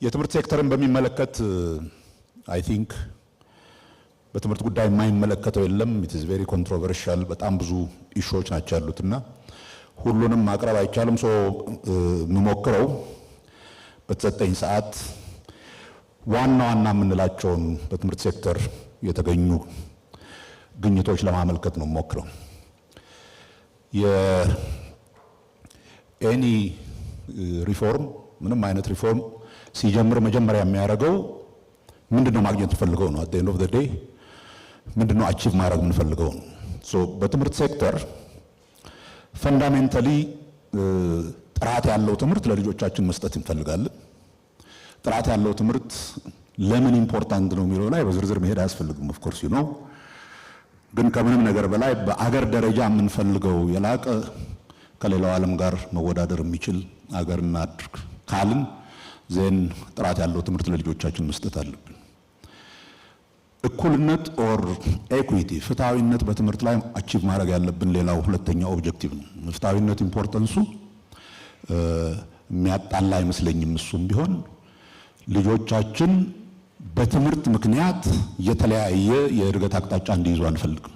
የትምህርት ሴክተርን በሚመለከት አይ ቲንክ በትምህርት ጉዳይ የማይመለከተው የለም። ኢት ኢዝ ቬሪ ኮንትሮቨርሻል። በጣም ብዙ ኢሹዎች ናቸው ያሉትና ሁሉንም ማቅረብ አይቻልም። ሶ የምሞክረው በተሰጠኝ ሰዓት ዋና ዋና የምንላቸውን በትምህርት ሴክተር የተገኙ ግኝቶች ለማመልከት ነው የምሞክረው። የኤኒ ሪፎርም ምንም አይነት ሪፎርም ሲጀምር መጀመሪያ የሚያደርገው ምንድነው ማግኘት ፈልገው ነው። at the end of the day ምንድነው አቺቭ ማድረግ የምንፈልገው ነው። ሶ በትምህርት ሴክተር ፈንዳሜንታሊ ጥራት ያለው ትምህርት ለልጆቻችን መስጠት እንፈልጋለን። ጥራት ያለው ትምህርት ለምን ኢምፖርታንት ነው የሚለው ላይ በዝርዝር መሄድ አያስፈልግም። ኦፍ ኮርስ ነው። ግን ከምንም ነገር በላይ በአገር ደረጃ የምንፈልገው የላቀ ከሌላው ዓለም ጋር መወዳደር የሚችል አገር እናድርግ ካልን ዜን ጥራት ያለው ትምህርት ለልጆቻችን መስጠት አለብን። እኩልነት ኦር ኤኩዊቲ ፍትሃዊነት በትምህርት ላይ አቺቭ ማድረግ ያለብን ሌላው ሁለተኛው ኦብጀክቲቭ ነው። ፍትሃዊነት ኢምፖርታንሱ የሚያጣላ አይመስለኝም። እሱም ቢሆን ልጆቻችን በትምህርት ምክንያት የተለያየ የእድገት አቅጣጫ እንዲይዙ አንፈልግም።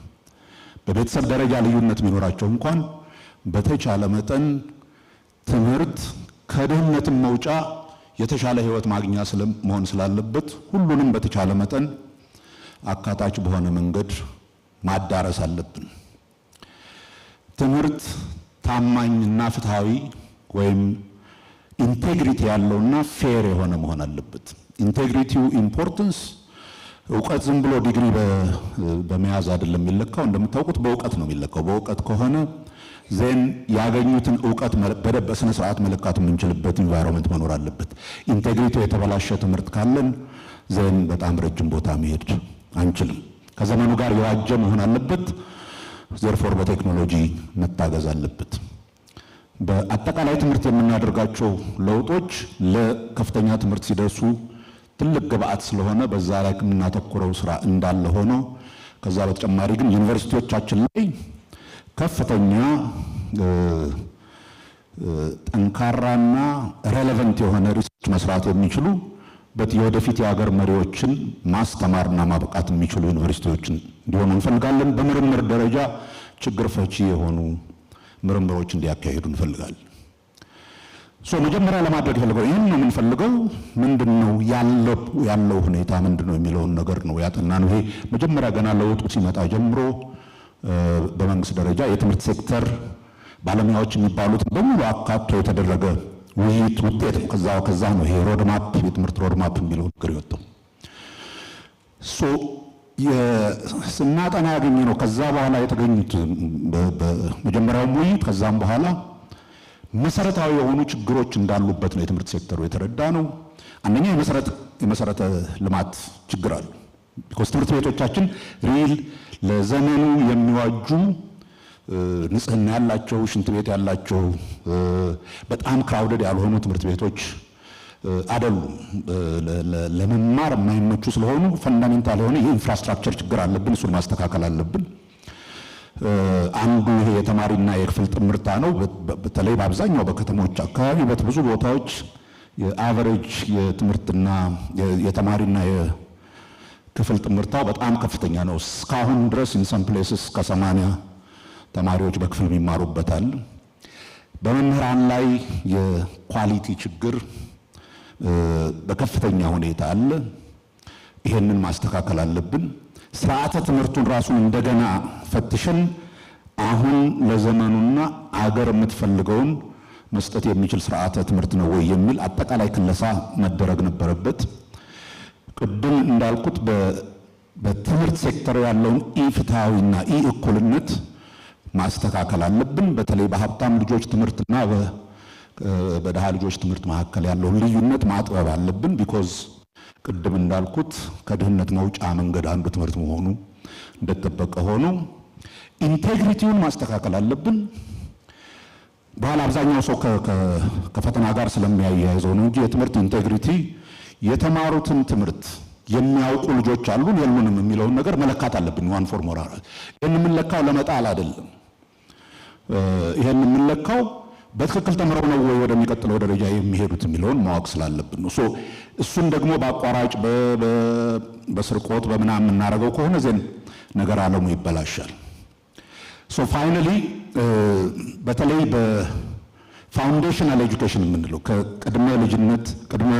በቤተሰብ ደረጃ ልዩነት ቢኖራቸው እንኳን በተቻለ መጠን ትምህርት ከድህነትም መውጫ የተሻለ ህይወት ማግኛ መሆን ስላለበት ሁሉንም በተቻለ መጠን አካታች በሆነ መንገድ ማዳረስ አለብን። ትምህርት ታማኝና ፍትሃዊ ወይም ኢንቴግሪቲ ያለውና ፌር የሆነ መሆን አለበት። ኢንቴግሪቲው ኢምፖርታንስ እውቀት ዝም ብሎ ዲግሪ በመያዝ አይደለም የሚለካው። እንደምታውቁት በእውቀት ነው የሚለካው። በእውቀት ከሆነ ዜን ያገኙትን እውቀት በደንብ በስነ ስርዓት መለካት የምንችልበት ኢንቫይሮንመንት መኖር አለበት። ኢንቴግሪቲው የተበላሸ ትምህርት ካለን ዜን በጣም ረጅም ቦታ መሄድ አንችልም። ከዘመኑ ጋር የዋጀ መሆን አለበት። ዘርፎር በቴክኖሎጂ መታገዝ አለበት። በአጠቃላይ ትምህርት የምናደርጋቸው ለውጦች ለከፍተኛ ትምህርት ሲደርሱ ትልቅ ግብአት ስለሆነ በዛ ላይ የምናተኩረው ስራ እንዳለ ሆኖ ከዛ በተጨማሪ ግን ዩኒቨርሲቲዎቻችን ላይ ከፍተኛ ጠንካራና ሬሌቫንት የሆነ ሪሰርች መስራት የሚችሉ የወደፊት የሀገር መሪዎችን ማስተማርና ማብቃት የሚችሉ ዩኒቨርሲቲዎችን እንዲሆኑ እንፈልጋለን። በምርምር ደረጃ ችግር ፈቺ የሆኑ ምርምሮች እንዲያካሂዱ እንፈልጋለን። መጀመሪያ ለማድረግ ፈልገው ይህን ነው የምንፈልገው። ምንድነው ያለው ሁኔታ ምንድነው የሚለውን ነገር ነው ያጠናነው። ይሄ መጀመሪያ ገና ለውጡ ሲመጣ ጀምሮ በመንግስት ደረጃ የትምህርት ሴክተር ባለሙያዎች የሚባሉት በሙሉ አካቶ የተደረገ ውይይት ውጤት ነው። ከዛ ነው ይሄ ሮድማፕ የትምህርት ሮድማፕ የሚለው ነገር የወጣው። ስናጠና ያገኘነው ከዛ በኋላ የተገኙት በመጀመሪያው ውይይት ከዛም በኋላ መሰረታዊ የሆኑ ችግሮች እንዳሉበት ነው የትምህርት ሴክተሩ የተረዳ ነው። አንደኛ የመሰረተ ልማት ችግር አለ። ቢኮዝ ትምህርት ቤቶቻችን ሪል ለዘመኑ የሚዋጁ ንጽህና ያላቸው ሽንት ቤት ያላቸው በጣም ክራውደድ ያልሆኑ ትምህርት ቤቶች አይደሉም። ለመማር የማይመቹ ስለሆኑ ፈንዳሜንታል የሆነ የኢንፍራስትራክቸር ችግር አለብን። እሱን ማስተካከል አለብን። አንዱ ይሄ የተማሪና የክፍል ጥምርታ ነው። በተለይ በአብዛኛው በከተሞች አካባቢ በብዙ ቦታዎች የአቨሬጅ የትምህርትና የተማሪና የክፍል ጥምርታው በጣም ከፍተኛ ነው። እስካሁን ድረስ ኢን ሰም ፕሌስስ ከ80 ተማሪዎች በክፍል የሚማሩበታል። በመምህራን ላይ የኳሊቲ ችግር በከፍተኛ ሁኔታ አለ። ይሄንን ማስተካከል አለብን። ስርዓተ ትምህርቱን ራሱን እንደገና ፈትሸን አሁን ለዘመኑና አገር የምትፈልገውን መስጠት የሚችል ስርዓተ ትምህርት ነው ወይ የሚል አጠቃላይ ክለሳ መደረግ ነበረበት። ቅድም እንዳልኩት በትምህርት ሴክተር ያለውን ኢፍትሃዊና ኢእኩልነት ማስተካከል አለብን። በተለይ በሀብታም ልጆች ትምህርትና በደሃ ልጆች ትምህርት መካከል ያለውን ልዩነት ማጥበብ አለብን። ቢኮዝ ቅድም እንዳልኩት ከድህነት መውጫ መንገድ አንዱ ትምህርት መሆኑ እንደተጠበቀ ሆኖ ኢንቴግሪቲውን ማስተካከል አለብን። በኋላ አብዛኛው ሰው ከፈተና ጋር ስለሚያያይዘው ነው እንጂ የትምህርት ኢንቴግሪቲ የተማሩትን ትምህርት የሚያውቁ ልጆች አሉን የሉንም የሚለውን ነገር መለካት አለብን። ዋን ፎር ሞር ይሄን የምንለካው ለመጣል አይደለም። ይሄን የምንለካው በትክክል ተምረው ነው ወይ ወደሚቀጥለው ደረጃ የሚሄዱት የሚለውን ማወቅ ስላለብን ነው። እሱን ደግሞ በአቋራጭ በስርቆት በምናምን የምናደርገው ከሆነ ዘን ነገር ዓለሙ ይበላሻል። ፋይናሊ በተለይ በፋውንዴሽናል ኤጁኬሽን የምንለው ከቅድመ ልጅነት ቅድመ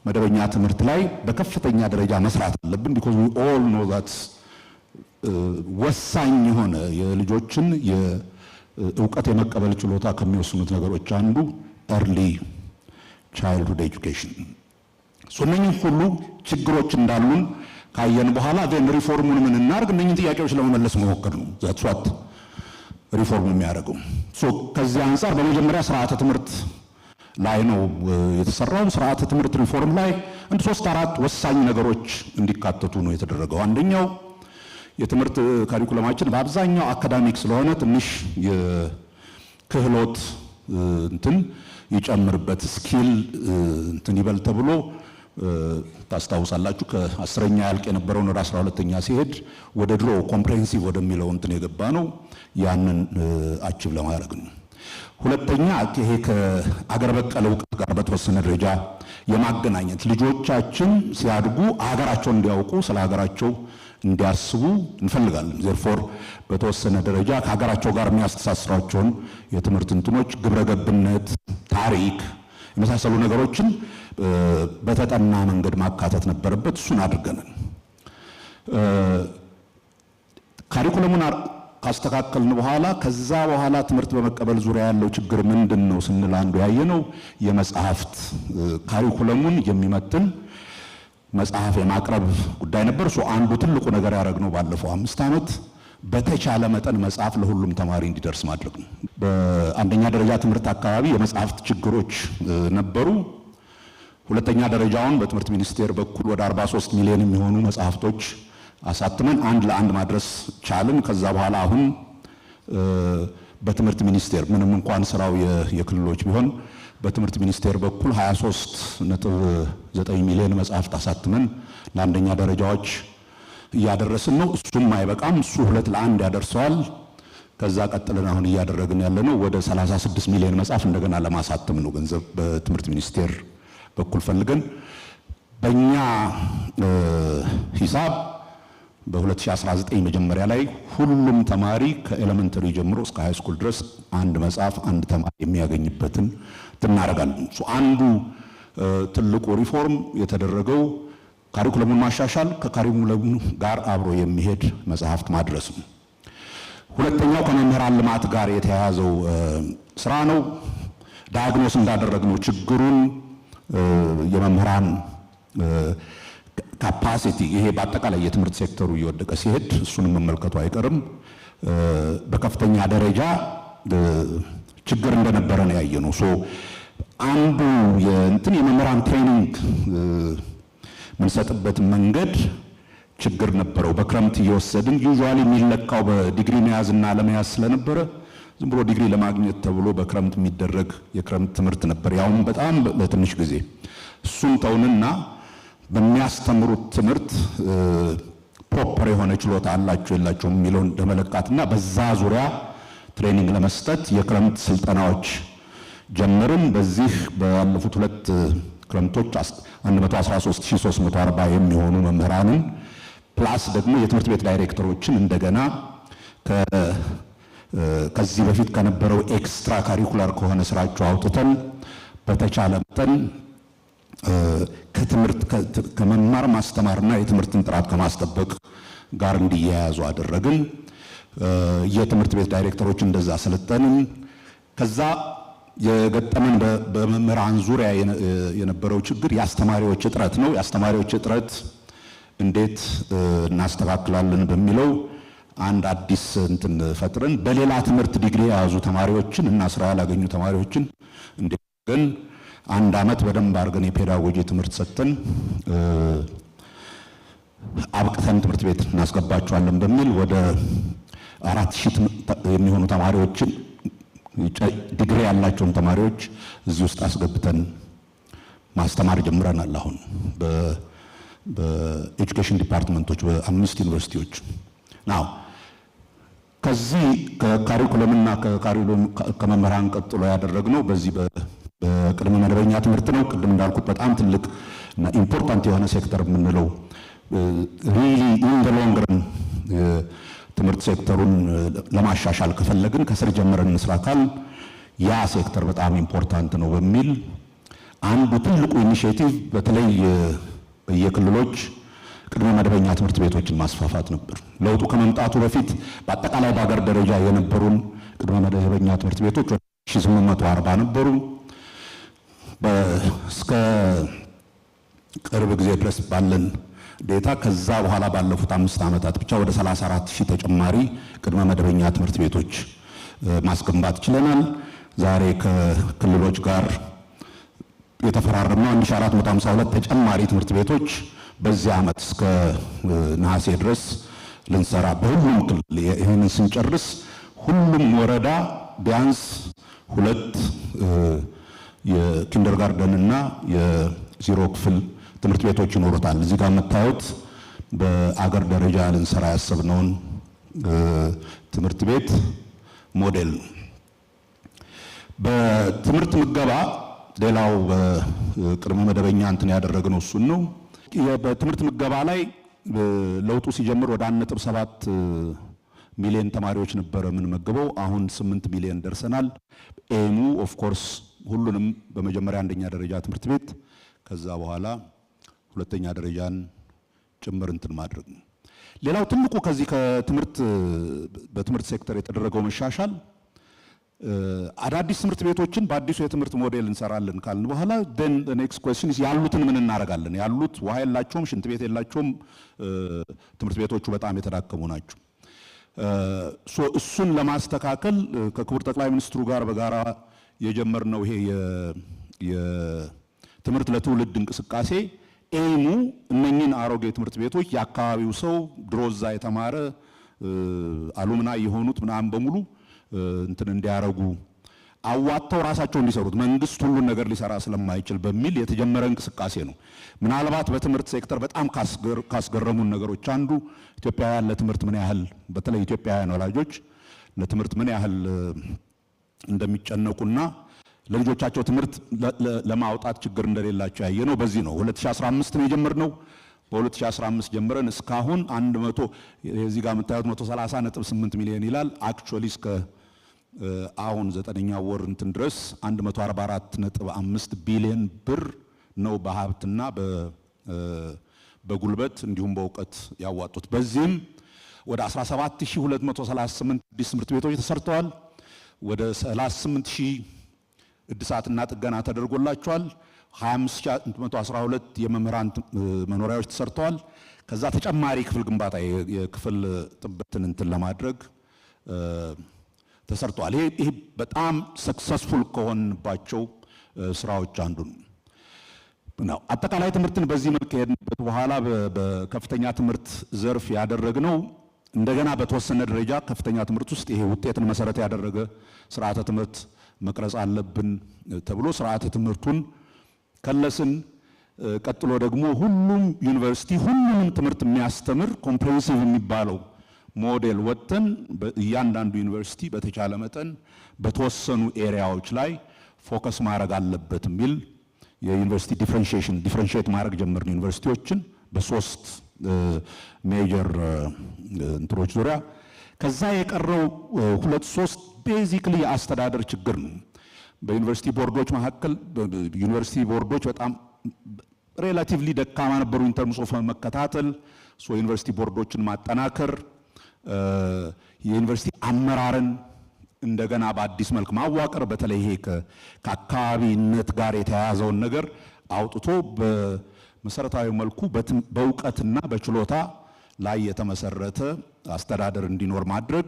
መደበኛ ትምህርት ላይ በከፍተኛ ደረጃ መስራት አለብን። ቢኮዝ ዊ ኦል ኖ ዛት ወሳኝ የሆነ የልጆችን የእውቀት የመቀበል ችሎታ ከሚወስኑት ነገሮች አንዱ ኤርሊ ቻይልድሁድ ኤጁኬሽን። እነኚህ ሁሉ ችግሮች እንዳሉን ካየን በኋላ ዜን ሪፎርሙን ምን እናርግ? እነኚህን ጥያቄዎች ለመመለስ መሞከር ነው። ዛትስ ዋት ሪፎርም የሚያደርገው። ከዚህ አንጻር በመጀመሪያ ስርዓተ ትምህርት ላይ ነው የተሰራው። ስርዓተ ትምህርት ሪፎርም ላይ እንደ 3-4 ወሳኝ ነገሮች እንዲካተቱ ነው የተደረገው። አንደኛው የትምህርት ካሪኩለማችን በአብዛኛው አካዳሚክ ስለሆነ ትንሽ የክህሎት እንትን ይጨምርበት ስኪል እንትን ይበል ተብሎ ታስታውሳላችሁ ከ10ኛ ያልቅ የነበረውን ወደ 12ኛ ሲሄድ ወደ ድሮ ኮምፕሬሄንሲቭ ወደሚለው እንትን የገባ ነው። ያንን አቺቭ ለማድረግ ነው። ሁለተኛ ይሄ ከአገር በቀል እውቀት ጋር በተወሰነ ደረጃ የማገናኘት ልጆቻችን ሲያድጉ ሀገራቸውን እንዲያውቁ ስለ ሀገራቸው እንዲያስቡ እንፈልጋለን። ዜርፎር በተወሰነ ደረጃ ከሀገራቸው ጋር የሚያስተሳስሯቸውን የትምህርት እንትኖች ግብረገብነት፣ ታሪክ የመሳሰሉ ነገሮችን በተጠና መንገድ ማካተት ነበረበት። እሱን አድርገናል። ካሪኩለሙን ካስተካከልን በኋላ ከዛ በኋላ ትምህርት በመቀበል ዙሪያ ያለው ችግር ምንድን ነው ስንል አንዱ ያየነው የመጽሐፍት ካሪኩለሙን የሚመጥን መጽሐፍ የማቅረብ ጉዳይ ነበር። አንዱ ትልቁ ነገር ያደረግነው ባለፈው 5 ዓመት በተቻለ መጠን መጽሐፍ ለሁሉም ተማሪ እንዲደርስ ማድረግ ነው። በአንደኛ ደረጃ ትምህርት አካባቢ የመጽሐፍት ችግሮች ነበሩ። ሁለተኛ ደረጃውን በትምህርት ሚኒስቴር በኩል ወደ 43 ሚሊዮን የሚሆኑ መጽሐፍቶች አሳትመን አንድ ለአንድ ማድረስ ቻልን። ከዛ በኋላ አሁን በትምህርት ሚኒስቴር ምንም እንኳን ስራው የክልሎች ቢሆን በትምህርት ሚኒስቴር በኩል 23.9 ሚሊዮን መጽሐፍት አሳትመን ለአንደኛ ደረጃዎች እያደረስን ነው። እሱም አይበቃም። እሱ 2 ለ1 ያደርሰዋል። ከዛ ቀጥለን አሁን እያደረግን ያለነው ወደ 36 ሚሊዮን መጽሐፍ እንደገና ለማሳተም ነው። ገንዘብ በትምህርት ሚኒስቴር በኩል ፈልገን በእኛ ሂሳብ በ2019 መጀመሪያ ላይ ሁሉም ተማሪ ከኤሌመንተሪ ጀምሮ እስከ ሃይ ስኩል ድረስ አንድ መጽሐፍ አንድ ተማሪ የሚያገኝበትን እናደርጋለን። አንዱ ትልቁ ሪፎርም የተደረገው ካሪኩለሙን ማሻሻል፣ ከካሪኩለሙ ጋር አብሮ የሚሄድ መጽሐፍት ማድረስ ነው። ሁለተኛው ከመምህራን ልማት ጋር የተያያዘው ስራ ነው። ዳያግኖስ እንዳደረግነው ችግሩን የመምህራን ካፓሲቲ ይሄ በአጠቃላይ የትምህርት ሴክተሩ እየወደቀ ሲሄድ እሱንም መመልከቱ አይቀርም። በከፍተኛ ደረጃ ችግር እንደነበረ ነው ያየነው። አንዱ የመምህራን ትሬኒንግ የምንሰጥበት መንገድ ችግር ነበረው። በክረምት እየወሰድን ዩዥዋሊ የሚለካው በዲግሪ መያዝና ለመያዝ ስለነበረ ዝም ብሎ ዲግሪ ለማግኘት ተብሎ በክረምት የሚደረግ የክረምት ትምህርት ነበር፣ ያውም በጣም ለትንሽ ጊዜ። እሱን ተውንና በሚያስተምሩት ትምህርት ፕሮፐር የሆነ ችሎታ አላቸው የላቸውም የሚለውን ለመለካትና በዛ ዙሪያ ትሬኒንግ ለመስጠት የክረምት ስልጠናዎች ጀመርን። በዚህ ባለፉት 2 ክረምቶች 113340 የሚሆኑ መምህራንን ፕላስ ደግሞ የትምህርት ቤት ዳይሬክተሮችን እንደገና ከዚህ በፊት ከነበረው ኤክስትራ ካሪኩላር ከሆነ ስራቸው አውጥተን በተቻለ መጠን ከመማር ማስተማርና የትምህርትን ጥራት ከማስጠበቅ ጋር እንዲያያዙ አደረግን። የትምህርት ቤት ዳይሬክተሮች እንደዛ ሰለጠንን። ከዛ የገጠመን በመምህራን ዙሪያ የነበረው ችግር የአስተማሪዎች እጥረት ነው። የአስተማሪዎች እጥረት እንዴት እናስተካክላለን በሚለው አንድ አዲስ እንትን ፈጥረን በሌላ ትምህርት ዲግሪ የያዙ ተማሪዎችን እና ስራ ያላገኙ ተማሪዎችን እንደገን 1 ዓመት በደንብ አድርገን የፔዳጎጂ ትምህርት ሰጥተን አብቅተን ትምህርት ቤት እናስገባቸዋለን በሚል ወደ 4000 የሚሆኑ ተማሪዎችን ዲግሪ ያላቸውን ተማሪዎች እዚህ ውስጥ አስገብተን ማስተማር ጀምረናል። አሁን በኤጁኬሽን ዲፓርትመንቶች በ5 ዩኒቨርሲቲዎች ናው። ከዚህ ከካሪኩለምና ከመምህራን ቀጥሎ ያደረግነው በዚህ በቅድመ መደበኛ ትምህርት ነው። ቅድም እንዳልኩት በጣም ትልቅ እና ኢምፖርታንት የሆነ ሴክተር የምንለው ሪሊ ኢን ዘ ሎንግ ረን ትምህርት ሴክተሩን ለማሻሻል ከፈለግን ከስር ጀምረን እንስራ ካል ያ ሴክተር በጣም ኢምፖርታንት ነው በሚል አንዱ ትልቁ ኢኒሼቲቭ በተለይ በየክልሎች ቅድመ መደበኛ ትምህርት ቤቶችን ማስፋፋት ነበር። ለውጡ ከመምጣቱ በፊት በአጠቃላይ በአገር ደረጃ የነበሩን ቅድመ መደበኛ ትምህርት ቤቶች ወደ 1840 ነበሩ። እስከ ቅርብ ጊዜ ድረስ ባለን ዴታ ከዛ በኋላ ባለፉት 5 ዓመታት ብቻ ወደ 34,000 ተጨማሪ ቅድመ መደበኛ ትምህርት ቤቶች ማስገንባት ችለናል። ዛሬ ከክልሎች ጋር የተፈራረምነው 1452 ተጨማሪ ትምህርት ቤቶች በዚህ ዓመት እስከ ነሐሴ ድረስ ልንሰራ በሁሉም ክልል ይህንን ስንጨርስ ሁሉም ወረዳ ቢያንስ 2 የኪንደርጋርደን እና የዜሮ ክፍል ትምህርት ቤቶች ይኖሩታል። እዚህ ጋር የምታዩት በአገር ደረጃ ልንሰራ ያሰብነውን ትምህርት ቤት ሞዴል ነው። በትምህርት ምገባ ሌላው በቅድመ መደበኛ እንትን ያደረግነው እሱን ነው። በትምህርት ምገባ ላይ ለውጡ ሲጀምር ወደ 1.7 ሚሊዮን ተማሪዎች ነበረ የምንመግበው። አሁን 8 ሚሊዮን ደርሰናል። ኤሙ ኦፍ ኮርስ ሁሉንም በመጀመሪያ አንደኛ ደረጃ ትምህርት ቤት ከዛ በኋላ ሁለተኛ ደረጃን ጭምር እንትን ማድረግ ነው። ሌላው ትልቁ ከዚህ በትምህርት ሴክተር የተደረገው መሻሻል አዳዲስ ትምህርት ቤቶችን በአዲሱ የትምህርት ሞዴል እንሰራለን ካልን በኋላ then the next question is ያሉትን ምን እናደርጋለን? ያሉት ውሃ የላቸውም፣ ሽንት ቤት የላቸውም፣ ትምህርት ቤቶቹ በጣም የተዳከሙ ናቸው። እሱን ለማስተካከል ከክቡር ጠቅላይ ሚኒስትሩ ጋር በጋራ የጀመርነው ይሄ የትምህርት ለትውልድ እንቅስቃሴ ኤሙ እነኚህን አሮጌ ትምህርት ቤቶች የአካባቢው ሰው ድሮዛ የተማረ አሉምናይ የሆኑት ምናምን በሙሉ እንትን እንዲያረጉ አዋጥተው ራሳቸው እንዲሰሩት መንግስት ሁሉን ነገር ሊሰራ ስለማይችል በሚል የተጀመረ እንቅስቃሴ ነው። ምናልባት በትምህርት ሴክተር በጣም ካስገረሙን ነገሮች አንዱ ኢትዮጵያውያን ለትምህርት ምን ያህል በተለይ ኢትዮጵያውያን ወላጆች ለትምህርት ምን ያህል እንደሚጨነቁና ለልጆቻቸው ትምህርት ለማውጣት ችግር እንደሌላቸው ያየነው በዚህ ነው። 2015 ነው የጀመርነው። በ2015 ጀምረን እስካሁን 100 እዚህ ጋር የምታዩት 130.8 ሚሊዮን ይላል። አክቹአሊ እስከ አሁን 9ኛ ወር እንትን ድረስ 144.5 ቢሊዮን ብር ነው በሀብትና በጉልበት እንዲሁም በእውቀት ያዋጡት። በዚህም ወደ 17238 አዲስ ትምህርት ቤቶች ተሰርተዋል። ወደ 38000 እድሳትና ጥገና ተደርጎላቸዋል። 25112 የመምህራን መኖሪያዎች ተሰርተዋል። ከዛ ተጨማሪ ክፍል ግንባታ የክፍል ጥበትን እንትን ለማድረግ ተሰርተዋል። ይሄ በጣም ሰክሰስፉል ከሆንባቸው ስራዎች አንዱ ነው። አጠቃላይ ትምህርትን በዚህ መልክ ከሄድንበት በኋላ በከፍተኛ ትምህርት ዘርፍ ያደረግነው እንደገና በተወሰነ ደረጃ ከፍተኛ ትምህርት ውስጥ ይሄ ውጤትን መሰረት ያደረገ ስርዓተ ትምህርት መቅረጽ አለብን ተብሎ ስርዓተ ትምህርቱን ከለስን። ቀጥሎ ደግሞ ሁሉም ዩኒቨርሲቲ ሁሉንም ትምህርት የሚያስተምር ኮምፕሬሄንሲቭ የሚባለው ሞዴል ወጥተን እያንዳንዱ ዩኒቨርሲቲ በተቻለ መጠን በተወሰኑ ኤሪያዎች ላይ ፎከስ ማድረግ አለበት የሚል የዩኒቨርሲቲ ዲፍረንሺየት ማድረግ ጀመርን። ዩኒቨርሲቲዎችን በ3 ሜጀር እንትሮች ዙሪያ ከዛ የቀረው 2-3 ቤዚክሊ የአስተዳደር ችግር ነው። በዩኒቨርሲቲ ቦርዶች መካከል ዩኒቨርሲቲ ቦርዶች በጣም ሬላቲቭሊ ደካማ ነበሩ ኢንተርምስ ኦፍ መከታተል። ዩኒቨርሲቲ ቦርዶችን ማጠናከር፣ የዩኒቨርሲቲ አመራርን እንደገና በአዲስ መልክ ማዋቀር፣ በተለይ ይሄ ከአካባቢነት ጋር የተያያዘውን ነገር አውጥቶ በመሰረታዊ መልኩ በእውቀትና በችሎታ ላይ የተመሰረተ አስተዳደር እንዲኖር ማድረግ።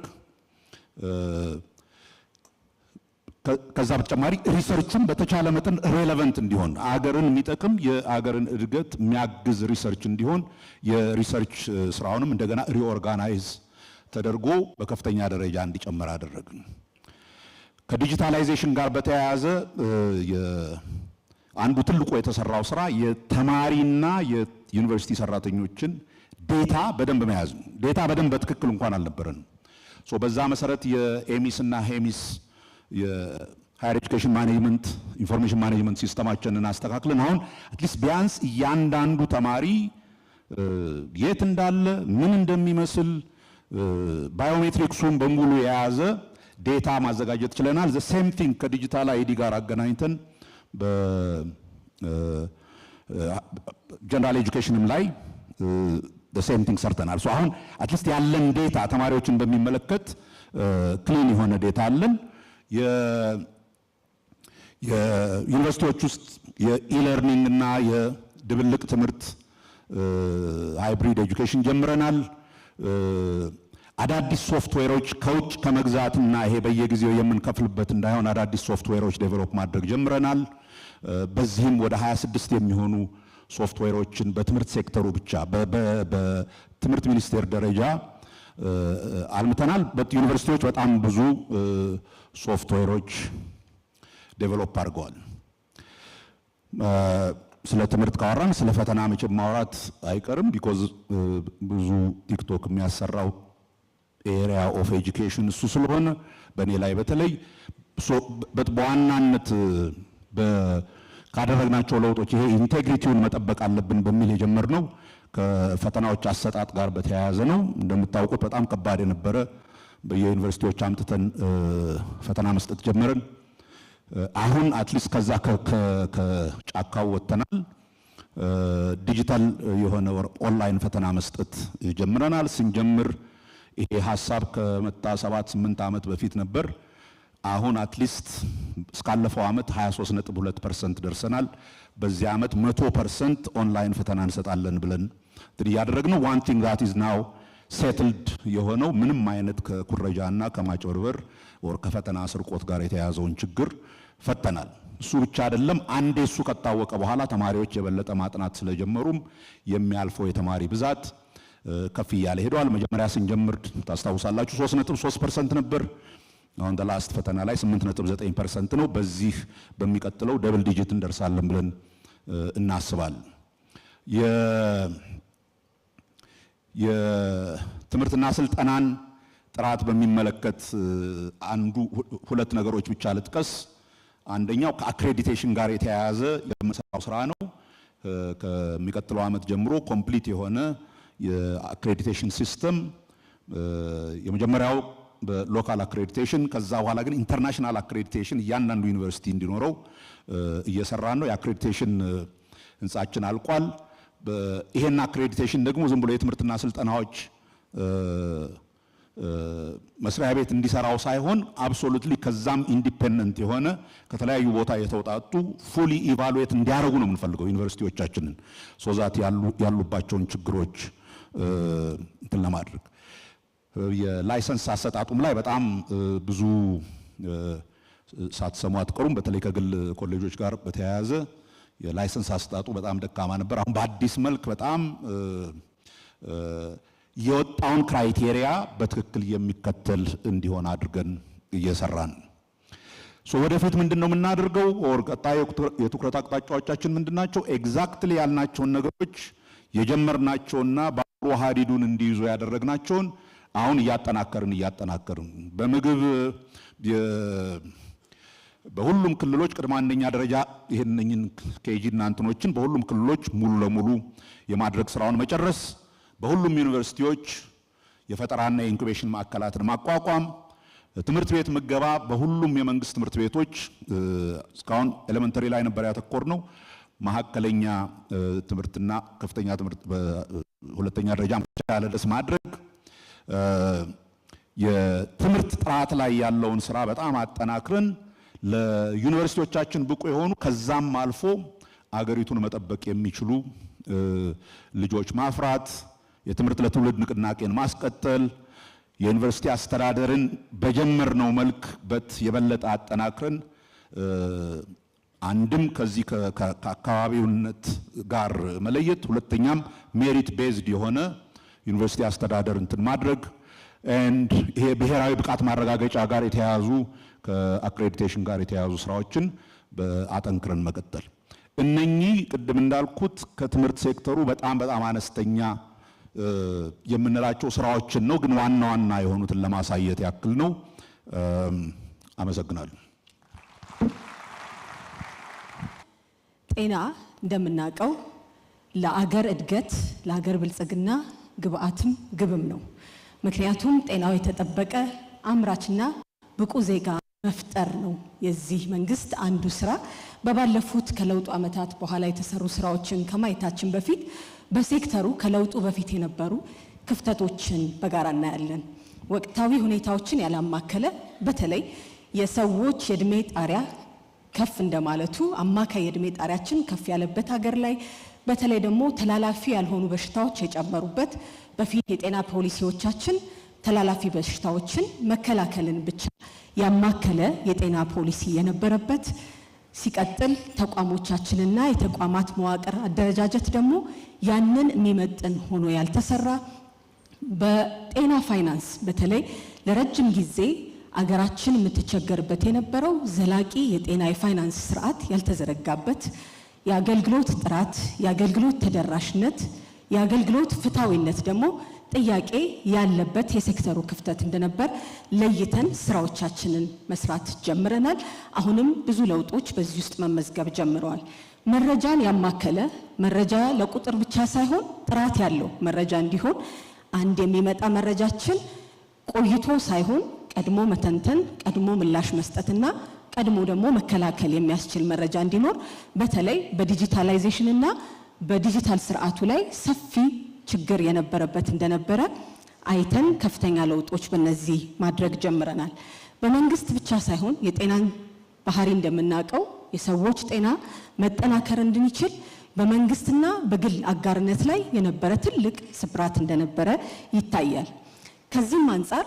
ከዛ በተጨማሪ ሪሰርቹን በተቻለ መጠን ሬሌቫንት እንዲሆን አገርን የሚጠቅም የአገርን እድገት የሚያግዝ ሪሰርች እንዲሆን የሪሰርች ስራውንም እንደገና ሪኦርጋናይዝ ተደርጎ በከፍተኛ ደረጃ እንዲጨምር አደረግን። ከዲጂታላይዜሽን ጋር በተያያዘ አንዱ ትልቁ የተሰራው ስራ የተማሪና የዩኒቨርሲቲ ሰራተኞችን ዴታ በደንብ መያዝ ነው። ዴታ በደንብ በትክክል እንኳን አልነበረንም። በዛ መሰረት የኤሚስ እና ሄሚስ የሃየር ኤጁኬሽን ማኔጅመንት ኢንፎርሜሽን ማኔጅመንት ሲስተማችንን አስተካክለን አሁን አትሊስት ቢያንስ እያንዳንዱ ተማሪ የት እንዳለ ምን እንደሚመስል ባዮሜትሪክሱን በሙሉ የያዘ ዴታ ማዘጋጀት ችለናል። ዘ ሴም ቲንግ ከዲጂታል አይዲ ጋር አገናኝተን በጀነራል ኤጁኬሽንም ላይ the same thing ሰርተናል። አሁን አትሊስት ያለን ዴታ ተማሪዎችን በሚመለከት ክሊን የሆነ ዴታ አለን። የዩኒቨርሲቲዎች ውስጥ የኢለርኒንግ እና የድብልቅ ትምህርት ሃይብሪድ ኤጁኬሽን ጀምረናል። አዳዲስ ሶፍትዌሮች ከውጭ ከመግዛትና ይሄ በየጊዜው የምንከፍልበት እንዳይሆን አዳዲስ ሶፍትዌሮች ዴቨሎፕ ማድረግ ጀምረናል። በዚህም ወደ 26 የሚሆኑ ሶፍትዌሮችን በትምህርት ሴክተሩ ብቻ በትምህርት ሚኒስቴር ደረጃ አልምተናል። ዩኒቨርሲቲዎች በጣም ብዙ ሶፍትዌሮች ዴቨሎፕ አድርገዋል። ስለ ትምህርት ካወራን ስለ ፈተና መቼም ማውራት አይቀርም። ቢኮዝ ብዙ ቲክቶክ የሚያሰራው ኤሪያ ኦፍ ኤጁኬሽን እሱ ስለሆነ በእኔ ላይ በተለይ በዋናነት ካደረግናቸው ለውጦች ይሄ ኢንቴግሪቲውን መጠበቅ አለብን በሚል የጀመርነው ከፈተናዎች አሰጣጥ ጋር በተያያዘ ነው። እንደምታውቁት በጣም ከባድ የነበረ በየዩኒቨርሲቲዎች አምጥተን ፈተና መስጠት ጀመርን። አሁን አትሊስት ከዛ ከጫካው ወጥተናል። ዲጂታል የሆነ ኦንላይን ፈተና መስጠት ጀምረናል። ስንጀምር ይሄ ሐሳብ ከመጣ 7-8 ዓመት በፊት ነበር። አሁን አትሊስት እስካለፈው ዓመት 23.2% ደርሰናል። በዚህ ዓመት 100% ኦንላይን ፈተና እንሰጣለን ብለን ያደረግነው one thing that is now settled የሆነው ምንም አይነት ከኩረጃና ከማጭበርበር ወር ከፈተና ስርቆት ጋር የተያያዘውን ችግር ፈተናል። እሱ ብቻ አይደለም። አንዴ እሱ ከታወቀ በኋላ ተማሪዎች የበለጠ ማጥናት ስለጀመሩም የሚያልፈው የተማሪ ብዛት ከፍ እያለ ሄዷል። መጀመሪያ ስንጀምር ታስታውሳላችሁ 3.3% ነበር። አሁን ላስት ፈተና ላይ 8.9% ነው። በዚህ በሚቀጥለው ደብል ዲጂት እንደርሳለን ብለን እናስባለን። የትምህርትና ስልጠናን ጥራት በሚመለከት አንዱ ሁለት ነገሮች ብቻ ልጥቀስ። አንደኛው ከአክሬዲቴሽን ጋር የተያያዘ የምንሰራው ስራ ነው። ከሚቀጥለው ዓመት ጀምሮ ኮምፕሊት የሆነ የአክሬዲቴሽን ሲስተም የመጀመሪያው በሎካል አክሬዲቴሽን ከዛ በኋላ ግን ኢንተርናሽናል አክሬዲቴሽን እያንዳንዱ ዩኒቨርሲቲ እንዲኖረው እየሰራን ነው። የአክሬዲቴሽን ህንጻችን አልቋል። ይሄን አክሬዲቴሽን ደግሞ ዝም ብሎ የትምህርትና ስልጠናዎች መስሪያ ቤት እንዲሰራው ሳይሆን አብሶሉትሊ ከዛም ኢንዲፔንደንት የሆነ ከተለያዩ ቦታ የተውጣጡ ፉሊ ኢቫሉዌት እንዲያደርጉ ነው የምንፈልገው ዩኒቨርሲቲዎቻችንን ሶዛት ያሉባቸውን ችግሮች እንትን ለማድረግ የላይሰንስ አሰጣጡም ላይ በጣም ብዙ ሳትሰሙ አትቀሩም። በተለይ ከግል ኮሌጆች ጋር በተያያዘ የላይሰንስ አሰጣጡ በጣም ደካማ ነበር። አሁን በአዲስ መልክ በጣም የወጣውን ክራይቴሪያ በትክክል የሚከተል እንዲሆን አድርገን እየሰራን ወደፊት ምንድነው የምናደርገው? ቀጣይ የትኩረት አቅጣጫዎቻችን ምንድናቸው? ኤግዛክትሊ ያልናቸውን ነገሮች የጀመርናቸውና ባቡሩ ሀዲዱን እንዲይዙ ያደረግናቸውን አሁን እያጠናከርን በምግብ በሁሉም ክልሎች ቅድመ አንደኛ ደረጃ ይሄንን ኬጂ እና እንትኖችን በሁሉም ክልሎች ሙሉ ለሙሉ የማድረግ ስራውን መጨረስ፣ በሁሉም ዩኒቨርሲቲዎች የፈጠራና የኢንኩቤሽን ማዕከላትን ማቋቋም፣ ትምህርት ቤት ምገባ በሁሉም የመንግስት ትምህርት ቤቶች እስካሁን ኤሌመንተሪ ላይ ነበር ያተኮርነው። መሀከለኛ ትምህርትና ከፍተኛ ትምህርት በሁለተኛ ደረጃ ያለ ድረስ ማድረግ፣ የትምህርት ጥራት ላይ ያለውን ስራ በጣም አጠናክረን ለዩኒቨርሲቲዎቻችን ብቁ የሆኑ ከዛም አልፎ አገሪቱን መጠበቅ የሚችሉ ልጆች ማፍራት፣ የትምህርት ለትውልድ ንቅናቄን ማስቀጠል፣ የዩኒቨርሲቲ አስተዳደርን በጀመርነው መልክ የበለጠ አጠናክረን አንድም ከዚህ ከአካባቢውነት ጋር መለየት፣ ሁለተኛም ሜሪት ቤዝድ የሆነ ዩኒቨርሲቲ አስተዳደር እንትን ማድረግ ኤንድ ይሄ ብሔራዊ ብቃት ማረጋገጫ ጋር የተያያዙ ከአክሬዲቴሽን ጋር የተያያዙ ስራዎችን በአጠንክረን መቀጠል። እነኚህ ቅድም እንዳልኩት ከትምህርት ሴክተሩ በጣም አነስተኛ የምንላቸው ስራዎችን ነው፣ ግን ዋና ዋና የሆኑትን ለማሳየት ያክል ነው። አመሰግናለሁ። ጤና እንደምናውቀው ለአገር እድገት ለአገር ብልጽግና ግብአትም ግብም ነው። ምክንያቱም ጤናው የተጠበቀ አምራችና ብቁ ዜጋ መፍጠር ነው የዚህ መንግስት አንዱ ስራ። በባለፉት ከለውጡ ዓመታት በኋላ የተሰሩ ስራዎችን ከማየታችን በፊት በሴክተሩ ከለውጡ በፊት የነበሩ ክፍተቶችን በጋራ እናያለን። ወቅታዊ ሁኔታዎችን ያላማከለ በተለይ የሰዎች የእድሜ ጣሪያ ከፍ እንደማለቱ አማካይ የእድሜ ጣሪያችን ከፍ ያለበት ሀገር ላይ በተለይ ደግሞ ተላላፊ ያልሆኑ በሽታዎች የጨመሩበት በፊት የጤና ፖሊሲዎቻችን ተላላፊ በሽታዎችን መከላከልን ብቻ ያማከለ የጤና ፖሊሲ የነበረበት፣ ሲቀጥል ተቋሞቻችንና የተቋማት መዋቅር አደረጃጀት ደግሞ ያንን የሚመጥን ሆኖ ያልተሰራ፣ በጤና ፋይናንስ በተለይ ለረጅም ጊዜ አገራችን የምትቸገርበት የነበረው ዘላቂ የጤና የፋይናንስ ስርዓት ያልተዘረጋበት፣ የአገልግሎት ጥራት፣ የአገልግሎት ተደራሽነት፣ የአገልግሎት ፍትሐዊነት ደግሞ ጥያቄ ያለበት የሴክተሩ ክፍተት እንደነበር ለይተን ስራዎቻችንን መስራት ጀምረናል። አሁንም ብዙ ለውጦች በዚህ ውስጥ መመዝገብ ጀምረዋል። መረጃን ያማከለ መረጃ ለቁጥር ብቻ ሳይሆን ጥራት ያለው መረጃ እንዲሆን አንድ የሚመጣ መረጃችን ቆይቶ ሳይሆን ቀድሞ መተንተን፣ ቀድሞ ምላሽ መስጠትና ቀድሞ ደግሞ መከላከል የሚያስችል መረጃ እንዲኖር በተለይ በዲጂታላይዜሽን እና በዲጂታል ስርዓቱ ላይ ሰፊ ችግር የነበረበት እንደነበረ አይተን ከፍተኛ ለውጦች በእነዚህ ማድረግ ጀምረናል። በመንግስት ብቻ ሳይሆን የጤናን ባህሪ እንደምናውቀው የሰዎች ጤና መጠናከር እንድንችል በመንግስትና በግል አጋርነት ላይ የነበረ ትልቅ ስብራት እንደነበረ ይታያል። ከዚህም አንጻር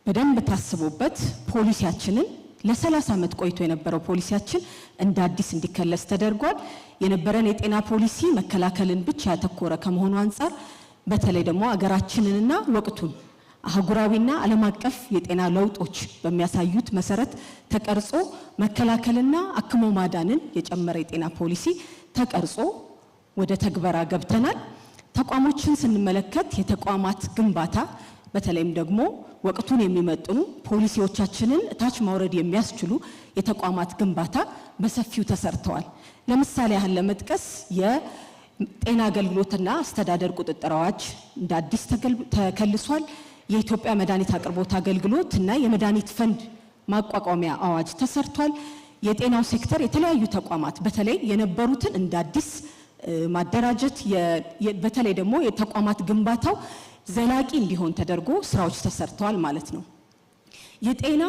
በደንብ ታስቦበት ፖሊሲያችንን ለ30 ዓመት ቆይቶ የነበረው ፖሊሲያችን እንደ አዲስ እንዲከለስ ተደርጓል። የነበረን የጤና ፖሊሲ መከላከልን ብቻ ያተኮረ ከመሆኑ አንጻር በተለይ ደግሞ አገራችንንና ወቅቱን አህጉራዊና ዓለም አቀፍ የጤና ለውጦች በሚያሳዩት መሰረት ተቀርጾ መከላከልና አክሞ ማዳንን የጨመረ የጤና ፖሊሲ ተቀርጾ ወደ ተግበራ ገብተናል። ተቋሞችን ስንመለከት የተቋማት ግንባታ በተለይም ደግሞ ወቅቱን የሚመጥኑ ፖሊሲዎቻችንን ታች ማውረድ የሚያስችሉ የተቋማት ግንባታ በሰፊው ተሰርተዋል። ለምሳሌ ያህል ለመጥቀስ የጤና አገልግሎትና አስተዳደር ቁጥጥር አዋጅ እንደ አዲስ ተከልሷል። የኢትዮጵያ መድኃኒት አቅርቦት አገልግሎት እና የመድኃኒት ፈንድ ማቋቋሚያ አዋጅ ተሰርቷል። የጤናው ሴክተር የተለያዩ ተቋማት በተለይ የነበሩትን እንደ አዲስ ማደራጀት በተለይ ደግሞ የተቋማት ግንባታው ዘላቂ እንዲሆን ተደርጎ ስራዎች ተሰርተዋል ማለት ነው። የጤና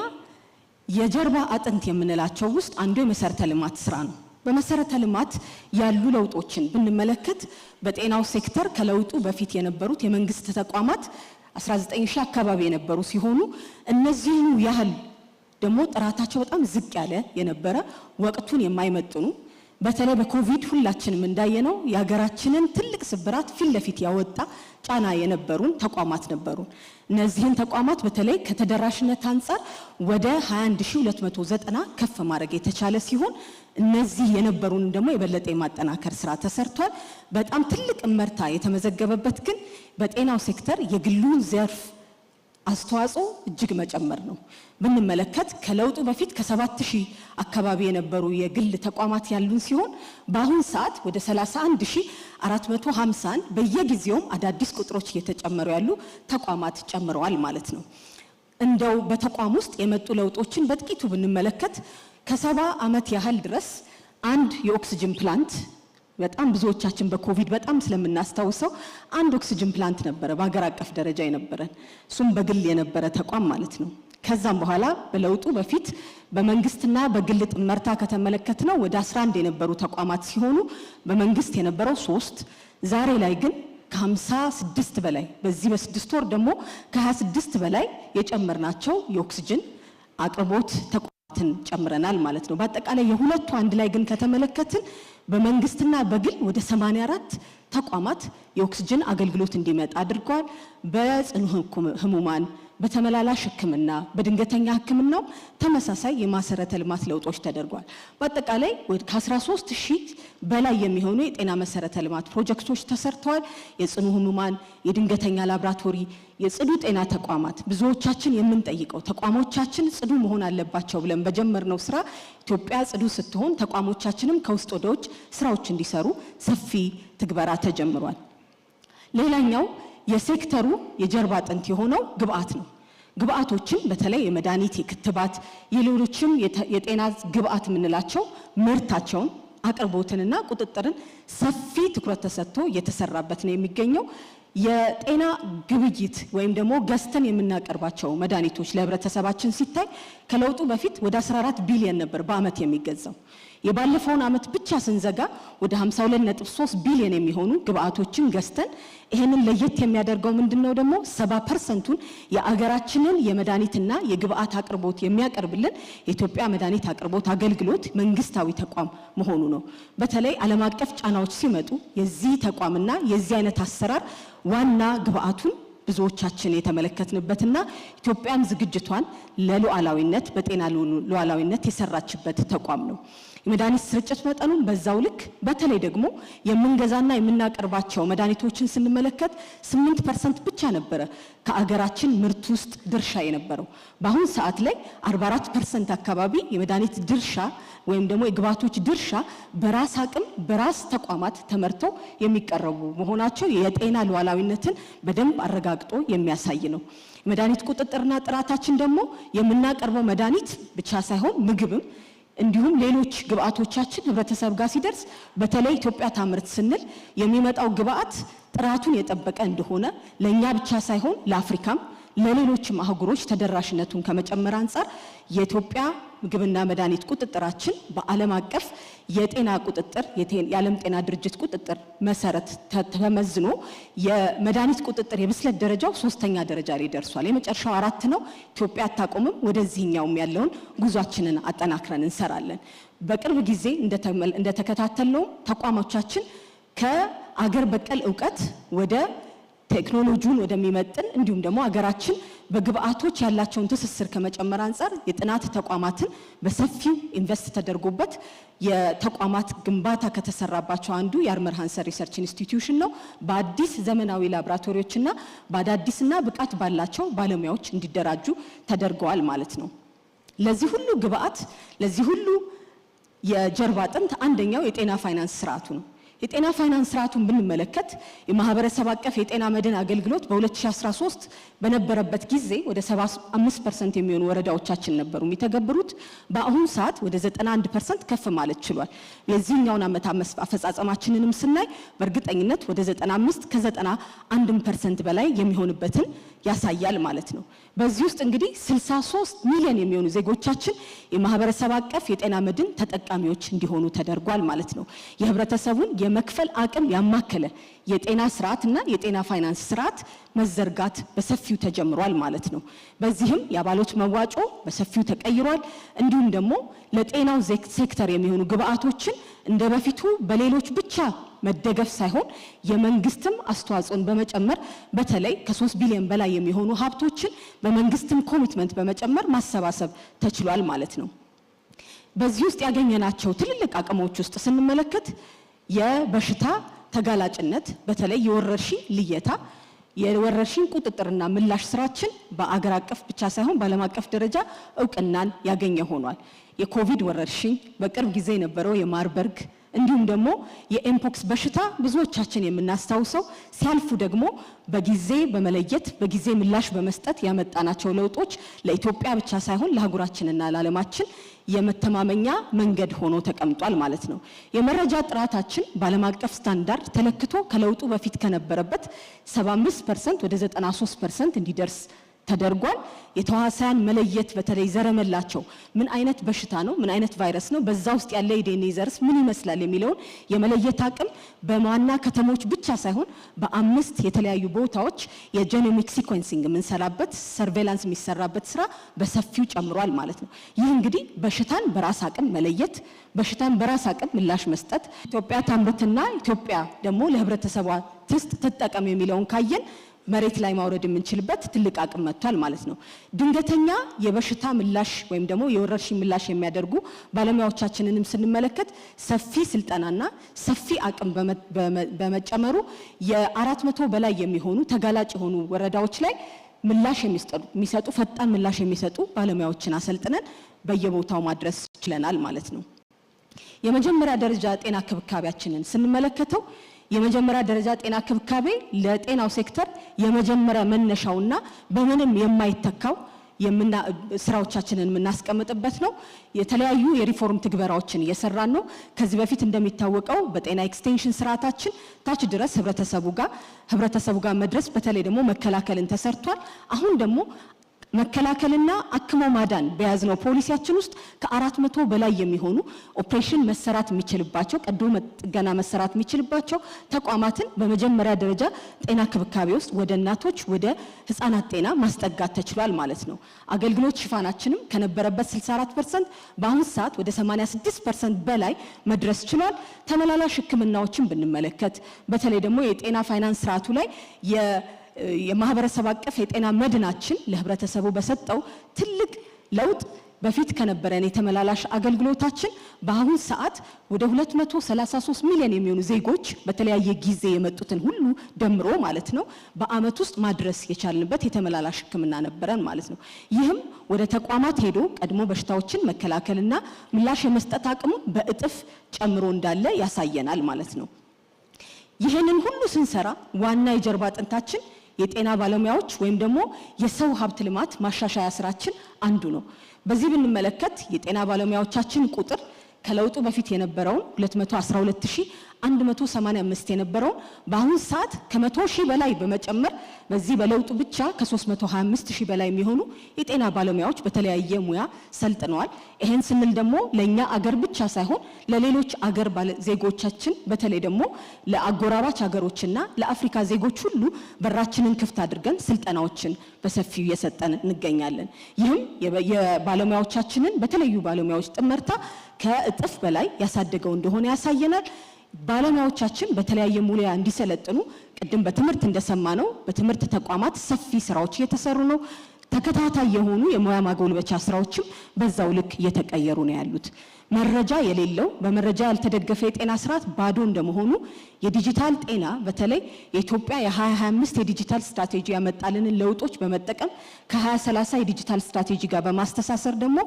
የጀርባ አጥንት የምንላቸው ውስጥ አንዱ የመሰረተ ልማት ስራ ነው። በመሰረተ ልማት ያሉ ለውጦችን ብንመለከት በጤናው ሴክተር ከለውጡ በፊት የነበሩት የመንግስት ተቋማት 19000 አካባቢ የነበሩ ሲሆኑ እነዚህኑ ያህል ደግሞ ጥራታቸው በጣም ዝቅ ያለ የነበረ ወቅቱን የማይመጥኑ በተለይ በኮቪድ ሁላችንም እንዳየነው የሀገራችንን ትልቅ ስብራት ፊት ለፊት ያወጣ ጫና የነበሩን ተቋማት ነበሩን። እነዚህን ተቋማት በተለይ ከተደራሽነት አንጻር ወደ 21290 ከፍ ማድረግ የተቻለ ሲሆን እነዚህ የነበሩን ደግሞ የበለጠ የማጠናከር ስራ ተሰርቷል። በጣም ትልቅ እመርታ የተመዘገበበት ግን በጤናው ሴክተር የግሉን ዘርፍ አስተዋጽኦ እጅግ መጨመር ነው። ብንመለከት ከለውጡ በፊት ከ7000 አካባቢ የነበሩ የግል ተቋማት ያሉን ሲሆን በአሁን ሰዓት ወደ 31451 በየጊዜውም አዳዲስ ቁጥሮች እየተጨመሩ ያሉ ተቋማት ጨምረዋል ማለት ነው። እንደው በተቋም ውስጥ የመጡ ለውጦችን በጥቂቱ ብንመለከት ከ70 ዓመት ያህል ድረስ አንድ የኦክሲጅን ፕላንት በጣም ብዙዎቻችን በኮቪድ በጣም ስለምናስተውሰው አንድ ኦክሲጅን ፕላንት ነበረ በአገር አቀፍ ደረጃ የነበረን፣ እሱም በግል የነበረ ተቋም ማለት ነው። ከዛም በኋላ በለውጡ በፊት በመንግስትና በግል ጥምርታ ከተመለከትነው ወደ 11 የነበሩ ተቋማት ሲሆኑ በመንግስት የነበረው 3፣ ዛሬ ላይ ግን ከ56 በላይ በዚህ በ6 ወር ደግሞ ከ26 በላይ የጨመርናቸው የኦክሲጅን አቅርቦት ተቋማትን ጨምረናል ማለት ነው። በአጠቃላይ የሁለቱ አንድ ላይ ግን ከተመለከትን በመንግስትና በግል ወደ 84 ተቋማት የኦክሲጅን አገልግሎት እንዲመጣ አድርጓል። በጽኑ ህሙማን በተመላላሽ ሕክምና በድንገተኛ ሕክምናው ተመሳሳይ የመሰረተ ልማት ለውጦች ተደርጓል። በአጠቃላይ ከ13000 በላይ የሚሆኑ የጤና መሰረተ ልማት ፕሮጀክቶች ተሰርተዋል። የጽኑ ህሙማን የድንገተኛ ላብራቶሪ የጽዱ ጤና ተቋማት ብዙዎቻችን የምንጠይቀው ተቋሞቻችን ጽዱ መሆን አለባቸው ብለን በጀመርነው ስራ ኢትዮጵያ ጽዱ ስትሆን ተቋሞቻችንም ከውስጥ ወደ ውጭ ስራዎች እንዲሰሩ ሰፊ ትግበራ ተጀምሯል። ሌላኛው የሴክተሩ የጀርባ አጥንት የሆነው ግብአት ነው። ግብአቶችን በተለይ የመድኃኒት የክትባት የሌሎችም የጤና ግብአት የምንላቸው ምርታቸውን አቅርቦትንና ቁጥጥርን ሰፊ ትኩረት ተሰጥቶ እየተሰራበት ነው የሚገኘው። የጤና ግብይት ወይም ደግሞ ገዝተን የምናቀርባቸው መድኃኒቶች ለህብረተሰባችን ሲታይ ከለውጡ በፊት ወደ 14 ቢሊዮን ነበር በአመት የሚገዛው። የባለፈውን አመት ብቻ ስንዘጋ ወደ 52.3 ቢሊዮን የሚሆኑ ግብአቶችን ገዝተን ይሄንን ለየት የሚያደርገው ምንድነው ደግሞ 70%ን የአገራችንን የመድኃኒትና የግብአት አቅርቦት የሚያቀርብልን የኢትዮጵያ መድኃኒት አቅርቦት አገልግሎት መንግስታዊ ተቋም መሆኑ ነው። በተለይ ዓለም አቀፍ ጫናዎች ሲመጡ የዚህ ተቋምና የዚህ አይነት አሰራር ዋና ግብአቱን ብዙዎቻችን የተመለከትንበትና ኢትዮጵያም ዝግጅቷን ለሉዓላዊነት በጤና ሉዓላዊነት የሰራችበት ተቋም ነው። የመድኃኒት ስርጭት መጠኑን በዛው ልክ በተለይ ደግሞ የምንገዛና የምናቀርባቸው መድኃኒቶችን ስንመለከት 8% ብቻ ነበረ ከአገራችን ምርት ውስጥ ድርሻ የነበረው። በአሁን ሰዓት ላይ 44% አካባቢ የመድኃኒት ድርሻ ወይም ደግሞ የግብአቶች ድርሻ በራስ አቅም በራስ ተቋማት ተመርተው የሚቀርቡ መሆናቸው የጤና ሉዓላዊነትን በደንብ አረጋግጦ የሚያሳይ ነው። መድኃኒት ቁጥጥርና ጥራታችን ደግሞ የምናቀርበው መድኃኒት ብቻ ሳይሆን ምግብም እንዲሁም ሌሎች ግብአቶቻችን ህብረተሰብ ጋር ሲደርስ በተለይ ኢትዮጵያ ታምርት ስንል የሚመጣው ግብአት ጥራቱን የጠበቀ እንደሆነ ለኛ ብቻ ሳይሆን ለአፍሪካም ለሌሎችም አህጉሮች ተደራሽነቱን ከመጨመር አንፃር የኢትዮጵያ ምግብና መድኃኒት ቁጥጥራችን በዓለም አቀፍ የጤና ቁጥጥር የዓለም ጤና ድርጅት ቁጥጥር መሰረት ተመዝኖ የመድኃኒት ቁጥጥር የብስለት ደረጃው 3ኛ ደረጃ ላይ ደርሷል። የመጨረሻው 4 ነው። ኢትዮጵያ አታቆምም። ወደዚህኛውም ያለውን ጉዟችንን አጠናክረን እንሰራለን። በቅርብ ጊዜ እንደተከታተልነው ተቋሞቻችን ከአገር በቀል ዕውቀት ወደ ቴክኖሎጂውን ወደሚመጥን እንዲሁም ደግሞ አገራችን በግብአቶች ያላቸውን ትስስር ከመጨመር አንፃር የጥናት ተቋማትን በሰፊው ኢንቨስት ተደርጎበት የተቋማት ግንባታ ከተሰራባቸው አንዱ የአርመር ሃንሰን ሪሰርች ኢንስቲትዩሽን ነው። በአዲስ ዘመናዊ ላቦራቶሪዎችና በአዳዲስና ብቃት ባላቸው ባለሙያዎች እንዲደራጁ ተደርገዋል ማለት ነው። ለዚህ ሁሉ ግብአት ለዚህ ሁሉ የጀርባ አጥንት አንደኛው የጤና ፋይናንስ ስርዓቱ ነው። የጤና ፋይናንስ ስርዓቱን ብንመለከት የማህበረሰብ አቀፍ የጤና መድን አገልግሎት በ2013 በነበረበት ጊዜ ወደ 75% የሚሆኑ ወረዳዎቻችን ነበሩ የሚተገብሩት። በአሁኑ ሰዓት ወደ 91% ከፍ ማለት ችሏል። የዚህኛውን ዓመት አፈጻጸማችንንም ስናይ በእርግጠኝነት ወደ 95 ከ91% በላይ የሚሆንበትን ያሳያል ማለት ነው። በዚህ ውስጥ እንግዲህ 63 ሚሊዮን የሚሆኑ ዜጎቻችን የማህበረሰብ አቀፍ የጤና መድን ተጠቃሚዎች እንዲሆኑ ተደርጓል ማለት ነው። የህብረተሰቡን የመክፈል አቅም ያማከለ የጤና ስርዓትና የጤና ፋይናንስ ስርዓት መዘርጋት በሰፊው ተጀምሯል ማለት ነው። በዚህም የአባሎች መዋጮ በሰፊው ተቀይሯል። እንዲሁም ደግሞ ለጤናው ሴክተር የሚሆኑ ግብአቶችን እንደበፊቱ በሌሎች ብቻ መደገፍ ሳይሆን የመንግስትም አስተዋጽኦን በመጨመር በተለይ ከ3 ቢሊዮን በላይ የሚሆኑ ሀብቶችን በመንግስትም ኮሚትመንት በመጨመር ማሰባሰብ ተችሏል ማለት ነው። በዚህ ውስጥ ያገኘናቸው ትልልቅ አቅሞች ውስጥ ስንመለከት የበሽታ ተጋላጭነት በተለይ የወረርሽኝ ልየታ የወረርሽኝ ቁጥጥርና ምላሽ ስራችን በአገር አቀፍ ብቻ ሳይሆን በዓለም አቀፍ ደረጃ እውቅናን ያገኘ ሆኗል። የኮቪድ ወረርሽኝ በቅርብ ጊዜ የነበረው የማርበርግ እንዲሁም ደግሞ የኤምፖክስ በሽታ ብዙዎቻችን የምናስታውሰው ሲያልፉ ደግሞ በጊዜ በመለየት በጊዜ ምላሽ በመስጠት ያመጣናቸው ለውጦች ለኢትዮጵያ ብቻ ሳይሆን ለአህጉራችንና ለዓለማችን የመተማመኛ መንገድ ሆኖ ተቀምጧል ማለት ነው። የመረጃ ጥራታችን በዓለም አቀፍ ስታንዳርድ ተለክቶ ከለውጡ በፊት ከነበረበት 75% ወደ 93% እንዲደርስ ተደርጓል። የተዋሳያን መለየት በተለይ ዘረመላቸው ምን አይነት በሽታ ነው፣ ምን አይነት ቫይረስ ነው፣ በዛ ውስጥ ያለ የዲኤንኤ ዘርስ ምን ይመስላል የሚለውን የመለየት አቅም በማና ከተሞች ብቻ ሳይሆን በ5 የተለያዩ ቦታዎች የጄኖሚክ ሲኮንሲንግ የምንሰራበት ሰርቬላንስ የሚሰራበት ስራ በሰፊው ጨምሯል ማለት ነው። ይህ እንግዲህ በሽታን በራስ አቅም መለየት፣ በሽታን በራስ አቅም ምላሽ መስጠት፣ ኢትዮጵያ ታምርትና ኢትዮጵያ ደግሞ ለህብረተሰቧ ትስጥ ትጠቀም የሚለውን ካየን መሬት ላይ ማውረድ የምንችልበት ትልቅ አቅም መጥቷል ማለት ነው። ድንገተኛ የበሽታ ምላሽ ወይም ደግሞ የወረርሽኝ ምላሽ የሚያደርጉ ባለሙያዎቻችንንም ስንመለከት ሰፊ ስልጠናና ሰፊ አቅም በመጨመሩ የ400 በላይ የሚሆኑ ተጋላጭ የሆኑ ወረዳዎች ላይ ምላሽ የሚሰጡ ፈጣን ምላሽ የሚሰጡ ባለሙያዎችን አሰልጥነን በየቦታው ማድረስ ችለናል ማለት ነው። የመጀመሪያ ደረጃ ጤና ክብካቤያችንን ስንመለከተው የመጀመሪያ ደረጃ ጤና ክብካቤ ለጤናው ሴክተር የመጀመሪያ መነሻውና በምንም የማይተካው ስራዎቻችንን የምናስቀምጥበት ነው። የተለያዩ የሪፎርም ትግበራዎችን እየሰራን ነው። ከዚህ በፊት እንደሚታወቀው በጤና ኤክስቴንሽን ስርዓታችን ታች ድረስ ህብረተሰቡ ጋር መድረስ በተለይ ደግሞ መከላከልን ተሰርቷል። አሁን ደግሞ መከላከልና አክሞ ማዳን በያዝነው ፖሊሲያችን ውስጥ ከ400 በላይ የሚሆኑ ኦፕሬሽን መሰራት የሚችልባቸው ቀዶ ጥገና መሰራት የሚችልባቸው ተቋማትን በመጀመሪያ ደረጃ ጤና ክብካቤ ውስጥ ወደ እናቶች ወደ ህፃናት ጤና ማስጠጋት ተችሏል ማለት ነው። አገልግሎት ሽፋናችንም ከነበረበት 64% በአሁኑ ሰዓት ወደ 86% በላይ መድረስ ችሏል። ተመላላሽ ህክምናዎችን ብንመለከት በተለይ ደግሞ የጤና ፋይናንስ ስርዓቱ ላይ የማህበረሰብ አቀፍ የጤና መድናችን ለህብረተሰቡ በሰጠው ትልቅ ለውጥ በፊት ከነበረን የተመላላሽ አገልግሎታችን በአሁን ሰዓት ወደ 233 ሚሊዮን የሚሆኑ ዜጎች በተለያየ ጊዜ የመጡትን ሁሉ ደምሮ ማለት ነው በአመት ውስጥ ማድረስ የቻልንበት የተመላላሽ ህክምና ነበረን ማለት ነው። ይህም ወደ ተቋማት ሄዶ ቀድሞ በሽታዎችን መከላከልና ምላሽ የመስጠት አቅሙ በእጥፍ ጨምሮ እንዳለ ያሳየናል ማለት ነው። ይህንን ሁሉ ስንሰራ ዋና የጀርባ አጥንታችን የጤና ባለሙያዎች ወይም ደግሞ የሰው ሀብት ልማት ማሻሻያ ስራችን አንዱ ነው። በዚህ ብንመለከት የጤና ባለሙያዎቻችን ቁጥር ከለውጡ በፊት የነበረው 212185 የነበረው በአሁን ሰዓት ከ100,000 በላይ በመጨመር በዚህ በለውጡ ብቻ ከ325,000 በላይ የሚሆኑ የጤና ባለሙያዎች በተለያየ ሙያ ሰልጥነዋል። ይሄን ስንል ደግሞ ለኛ አገር ብቻ ሳይሆን ለሌሎች አገር ዜጎቻችን በተለይ ደግሞ ለአጎራባች አገሮችና ለአፍሪካ ዜጎች ሁሉ በራችንን ክፍት አድርገን ስልጠናዎችን በሰፊው እየሰጠን እንገኛለን። ይህም የባለሙያዎቻችንን በተለያዩ ባለሙያዎች ጥምርታ ከእጥፍ በላይ ያሳደገው እንደሆነ ያሳየናል። ባለሙያዎቻችን በተለያየ ሙያ እንዲሰለጥኑ ቅድም በትምህርት እንደሰማነው በትምህርት ተቋማት ሰፊ ስራዎች እየተሰሩ ነው። ተከታታይ የሆኑ የሙያ ማጎልበቻ ስራዎችም በዛው ልክ እየተቀየሩ ነው ያሉት። መረጃ የሌለው በመረጃ ያልተደገፈ የጤና ስርዓት ባዶ እንደመሆኑ የዲጂታል ጤና በተለይ የኢትዮጵያ የ2025 የዲጂታል ስትራቴጂ ያመጣልንን ለውጦች በመጠቀም ከ2030 የዲጂታል ስትራቴጂ ጋር በማስተሳሰር ደግሞ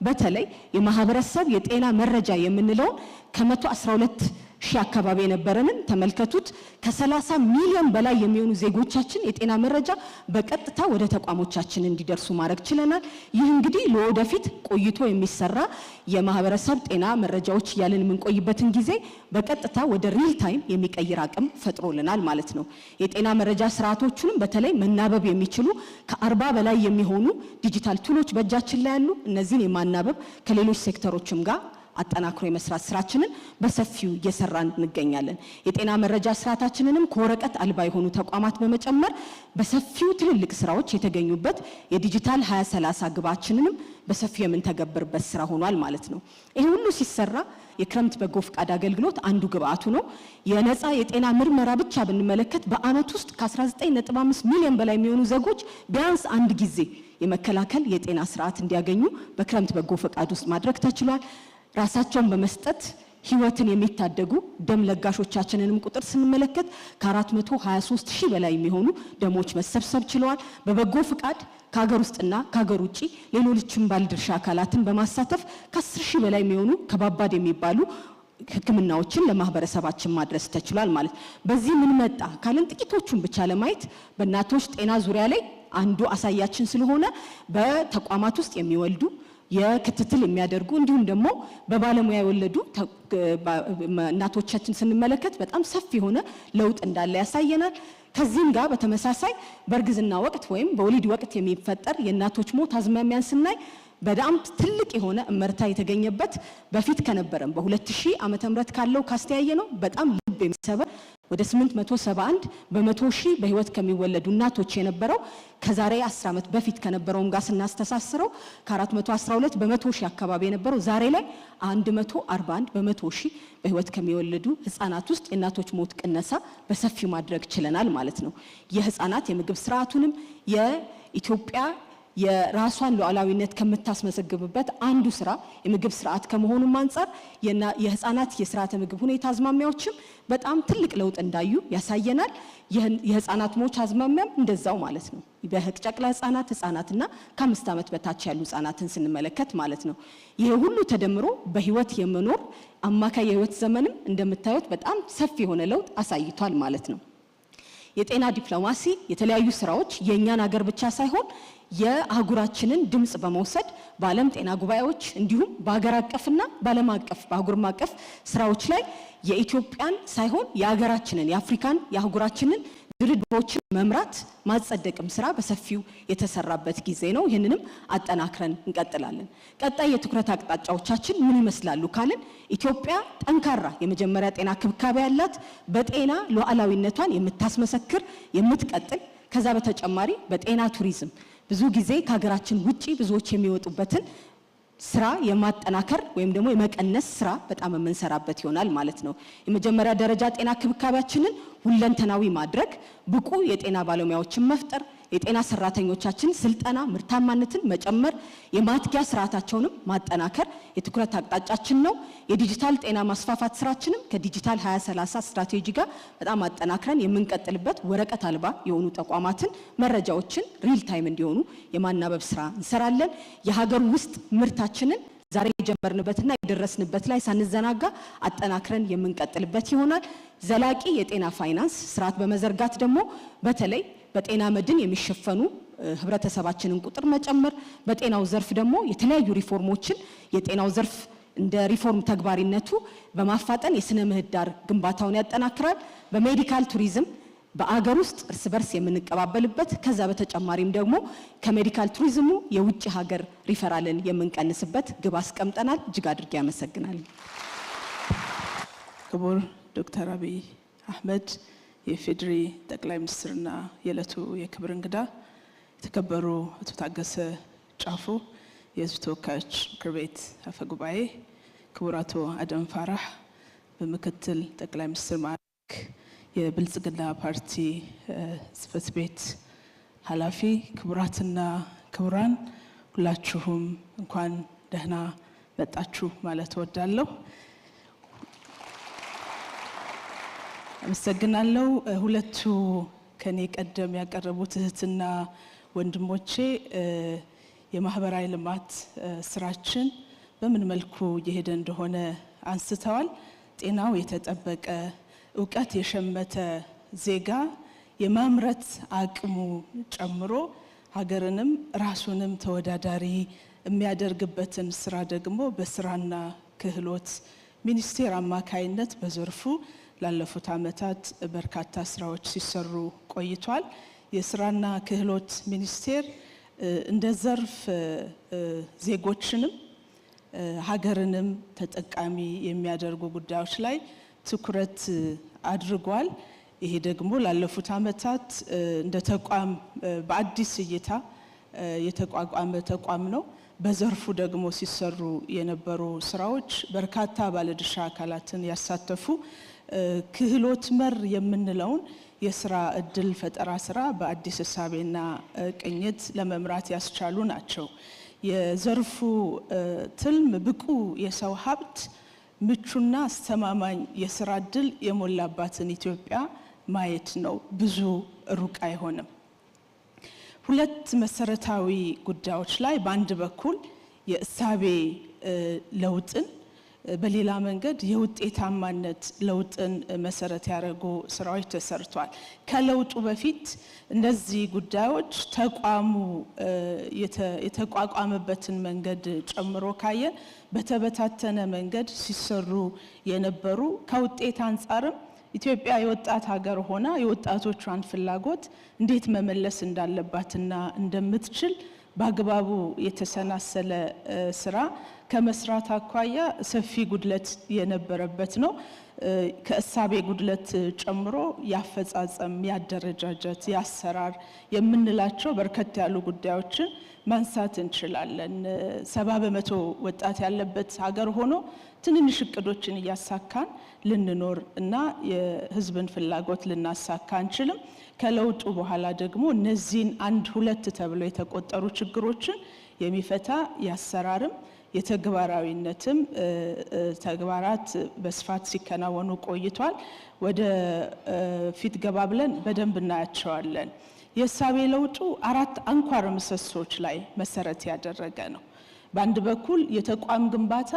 በተለይ የማህበረሰብ የጤና መረጃ የምንለው ከ112,000 አካባቢ የነበረንን ተመልከቱት። ከ30 ሚሊዮን በላይ የሚሆኑ ዜጎቻችን የጤና መረጃ በቀጥታ ወደ ተቋሞቻችን እንዲደርሱ ማድረግ ችለናል። ይህ እንግዲህ ለወደፊት ቆይቶ የሚሰራ የማህበረሰብ ጤና መረጃዎች ያለን የምንቆይበትን ጊዜ በቀጥታ ወደ ሪል ታይም የሚቀይር አቅም ፈጥሮልናል ማለት ነው። የጤና መረጃ ስርዓቶቹንም በተለይ መናበብ የሚችሉ ከ40 በላይ የሚሆኑ ዲጂታል ቱሎች በእጃችን ላይ ያሉ እነዚህን የማናበብ ከሌሎች ሴክተሮችም ጋር አጠናክሮ የመስራት ስራችንን በሰፊው እየሰራን እንገኛለን። የጤና መረጃ ስርዓታችንንም ከወረቀት አልባ የሆኑ ተቋማት በመጨመር በሰፊው ትልልቅ ስራዎች የተገኙበት የዲጂታል 2030 ግባችንንም በሰፊው የምንተገብርበት ስራ ሆኗል ማለት ነው። ይሄ ሁሉ ሲሰራ የክረምት በጎ ፍቃድ አገልግሎት አንዱ ግብአቱ ነው። የነፃ የጤና ምርመራ ብቻ ብንመለከት በአመት ውስጥ ከ19.5 ሚሊዮን በላይ የሚሆኑ ዜጎች ቢያንስ አንድ ጊዜ የመከላከል የጤና ስርዓት እንዲያገኙ በክረምት በጎ ፍቃድ ውስጥ ማድረግ ተችሏል። ራሳቸውን በመስጠት ህይወትን የሚታደጉ ደም ለጋሾቻችንንም ቁጥር ስንመለከት ከ423,000 በላይ የሚሆኑ ደሞች መሰብሰብ ችለዋል። በበጎ ፍቃድ ከሀገር ውስጥና ከሀገር ውጪ ሌሎችም ባለድርሻ አካላትን በማሳተፍ ከ10,000 በላይ የሚሆኑ ከባባድ የሚባሉ ህክምናዎችን ለማህበረሰባችን ማድረስ ተችሏል ማለት። በዚህ ምን መጣ ካልን ጥቂቶቹን ብቻ ለማየት በእናቶች ጤና ዙሪያ ላይ አንዱ አሳያችን ስለሆነ በተቋማት ውስጥ የሚወልዱ የክትትል የሚያደርጉ እንዲሁም ደግሞ በባለሙያ የወለዱ እናቶቻችን ስንመለከት በጣም ሰፊ የሆነ ለውጥ እንዳለ ያሳየናል። ከዚህም ጋር በተመሳሳይ በእርግዝና ወቅት ወይም በወሊድ ወቅት የሚፈጠር የእናቶች ሞት አዝማሚያን ስናይ በጣም ትልቅ የሆነ እመርታ የተገኘበት በፊት ከነበረም በ2000 ዓመተ ምህረት ካለው ካስተያየ ነው በጣም ልብ የሚሰበር ወደ 871 በመቶ ሺህ በህይወት ከሚወለዱ እናቶች የነበረው ከዛሬ 10 ዓመት በፊት ከነበረውም ጋር ስናስተሳስረው ከ412 በመቶ ሺህ አካባቢ የነበረው ዛሬ ላይ 141 በመቶ ሺህ በህይወት ከሚወለዱ ህፃናት ውስጥ የእናቶች ሞት ቅነሳ በሰፊው ማድረግ ችለናል ማለት ነው። የህፃናት የምግብ ስርዓቱንም የኢትዮጵያ የራሷን ሉዓላዊነት ከምታስመሰግብበት አንዱ ስራ የምግብ ስርዓት ከመሆኑም አንፃር የህፃናት የስርዓተ ምግብ ሁኔታ አዝማሚያዎችም በጣም ትልቅ ለውጥ እንዳዩ ያሳየናል። የህፃናት ሞት አዝማሚያም እንደዛው ማለት ነው። በጨቅላ ህፃናትና ከ5 ዓመት በታች ያሉ ህፃናትን ስንመለከት ማለት ነው። ይሄ ሁሉ ተደምሮ በህይወት የመኖር አማካይ የህይወት ዘመንም እንደምታዩት በጣም ሰፊ የሆነ ለውጥ አሳይቷል ማለት ነው። የጤና ዲፕሎማሲ የተለያዩ ስራዎች የኛን ሀገር ብቻ ሳይሆን የአህጉራችንን ድምጽ በመውሰድ በዓለም ጤና ጉባኤዎች እንዲሁም በአገር አቀፍና በዓለም አቀፍ በአህጉር አቀፍ ስራዎች ላይ የኢትዮጵያን ሳይሆን የሀገራችንን የአፍሪካን የአህጉራችንን ድርድሮችን መምራት ማጸደቅም ስራ በሰፊው የተሰራበት ጊዜ ነው። ይህንንም አጠናክረን እንቀጥላለን። ቀጣይ የትኩረት አቅጣጫዎቻችን ምን ይመስላሉ ካልን ኢትዮጵያ ጠንካራ የመጀመሪያ ጤና ክብካቤ ያላት በጤና ሉዓላዊነቷን የምታስመሰክር የምትቀጥል ከዛ በተጨማሪ በጤና ቱሪዝም ብዙ ጊዜ ከሀገራችን ውጪ ብዙዎች የሚወጡበትን ስራ የማጠናከር ወይም ደግሞ የመቀነስ ስራ በጣም የምንሰራበት ይሆናል ማለት ነው። የመጀመሪያ ደረጃ ጤና ክብካቤያችንን ሁለንተናዊ ማድረግ፣ ብቁ የጤና ባለሙያዎችን መፍጠር፣ የጤና ሰራተኞቻችን ስልጠና ምርታማነትን መጨመር፣ የማትጊያ ስርዓታቸውንም ማጠናከር የትኩረት አቅጣጫችን ነው። የዲጂታል ጤና ማስፋፋት ስራችንም ከዲጂታል 2030 ስትራቴጂ ጋር በጣም አጠናክረን የምንቀጥልበት ወረቀት አልባ የሆኑ ተቋማትን መረጃዎችን ሪል ታይም እንዲሆኑ የማናበብ ስራ እንሰራለን። የሀገር ውስጥ ምርታችንን ዛሬ የጀመርንበትና የደረስንበት ላይ ሳንዘናጋ አጠናክረን የምንቀጥልበት ይሆናል። ዘላቂ የጤና ፋይናንስ ስርዓት በመዘርጋት ደግሞ በተለይ በጤና መድን የሚሸፈኑ ህብረተሰባችንን ቁጥር መጨመር፣ በጤናው ዘርፍ ደግሞ የተለያዩ ሪፎርሞችን የጤናው ዘርፍ እንደ ሪፎርም ተግባሪነቱ በማፋጠን የስነ ምህዳር ግንባታውን ያጠናክራል። በሜዲካል ቱሪዝም በአገር ውስጥ እርስ በርስ የምንቀባበልበት ከዛ በተጨማሪም ደግሞ ከሜዲካል ቱሪዝሙ የውጭ ሀገር ሪፈራልን የምንቀንስበት ግብ አስቀምጠናል። እጅግ አድርጌ ያመሰግናል። ክቡር ዶክተር አብይ አህመድ የፌዴሪ ጠቅላይ ሚኒስትርና የዕለቱ የክብር እንግዳ፣ የተከበሩ አቶ ታገሰ ጫፎ የህዝብ ተወካዮች ምክር ቤት አፈ ጉባኤ፣ ክቡር አቶ አደም ፋራህ በምክትል ጠቅላይ ሚኒስትር ማዕረግ የብልጽግና ፓርቲ ጽህፈት ቤት ኃላፊ፣ ክቡራትና ክቡራን ሁላችሁም እንኳን ደህና መጣችሁ ማለት እወዳለሁ። አመሰግናለሁ። ሁለቱ ከኔ ቀደም ያቀረቡት እህትና ወንድሞቼ የማህበራዊ ልማት ስራችን በምን መልኩ እየሄደ እንደሆነ አንስተዋል። ጤናው የተጠበቀ እውቀት የሸመተ ዜጋ የማምረት አቅሙ ጨምሮ ሀገርንም ራሱንም ተወዳዳሪ የሚያደርግበትን ስራ ደግሞ በስራና ክህሎት ሚኒስቴር አማካይነት በዘርፉ ላለፉት ዓመታት በርካታ ስራዎች ሲሰሩ ቆይቷል። የስራና ክህሎት ሚኒስቴር እንደ ዘርፍ ዜጎችንም ሀገርንም ተጠቃሚ የሚያደርጉ ጉዳዮች ላይ ትኩረት አድርጓል። ይሄ ደግሞ ላለፉት ዓመታት እንደ ተቋም በአዲስ እይታ የተቋቋመ ተቋም ነው። በዘርፉ ደግሞ ሲሰሩ የነበሩ ስራዎች በርካታ ባለድርሻ አካላትን ያሳተፉ ክህሎት መር የምንለውን የስራ እድል ፈጠራ ስራ በአዲስ እሳቤና ቅኝት ለመምራት ያስቻሉ ናቸው። የዘርፉ ትልም ብቁ የሰው ሀብት ምቹና አስተማማኝ የስራ እድል የሞላባትን ኢትዮጵያ ማየት ነው። ብዙ ሩቅ አይሆንም። ሁለት መሰረታዊ ጉዳዮች ላይ በአንድ በኩል የእሳቤ ለውጥን በሌላ መንገድ የውጤታማነት ለውጥን መሰረት ያደረጉ ስራዎች ተሰርቷል። ከለውጡ በፊት እነዚህ ጉዳዮች ተቋሙ የተቋቋመበትን መንገድ ጨምሮ ካየን በተበታተነ መንገድ ሲሰሩ የነበሩ ከውጤት አንጻርም ኢትዮጵያ የወጣት ሀገር ሆና የወጣቶቿን ፍላጎት እንዴት መመለስ እንዳለባትና እንደምትችል በአግባቡ የተሰናሰለ ስራ ከመስራት አኳያ ሰፊ ጉድለት የነበረበት ነው። ከእሳቤ ጉድለት ጨምሮ ያፈጻጸም፣ ያደረጃጀት፣ ያሰራር የምንላቸው በርከት ያሉ ጉዳዮችን ማንሳት እንችላለን። 70% ወጣት ያለበት ሀገር ሆኖ ትንንሽ እቅዶችን እያሳካን ልንኖር እና የህዝብን ፍላጎት ልናሳካ አንችልም። ከለውጡ በኋላ ደግሞ እነዚህን 1-2 ተብለው የተቆጠሩ ችግሮችን የሚፈታ ያሰራርም የተግባራዊነትም ተግባራት በስፋት ሲከናወኑ ቆይቷል። ወደ ፊት ገባ ብለን በደንብ እናያቸዋለን። የእሳቤ ለውጡ 4 አንኳር ምሰሶች ላይ መሰረት ያደረገ ነው። በአንድ በኩል የተቋም ግንባታ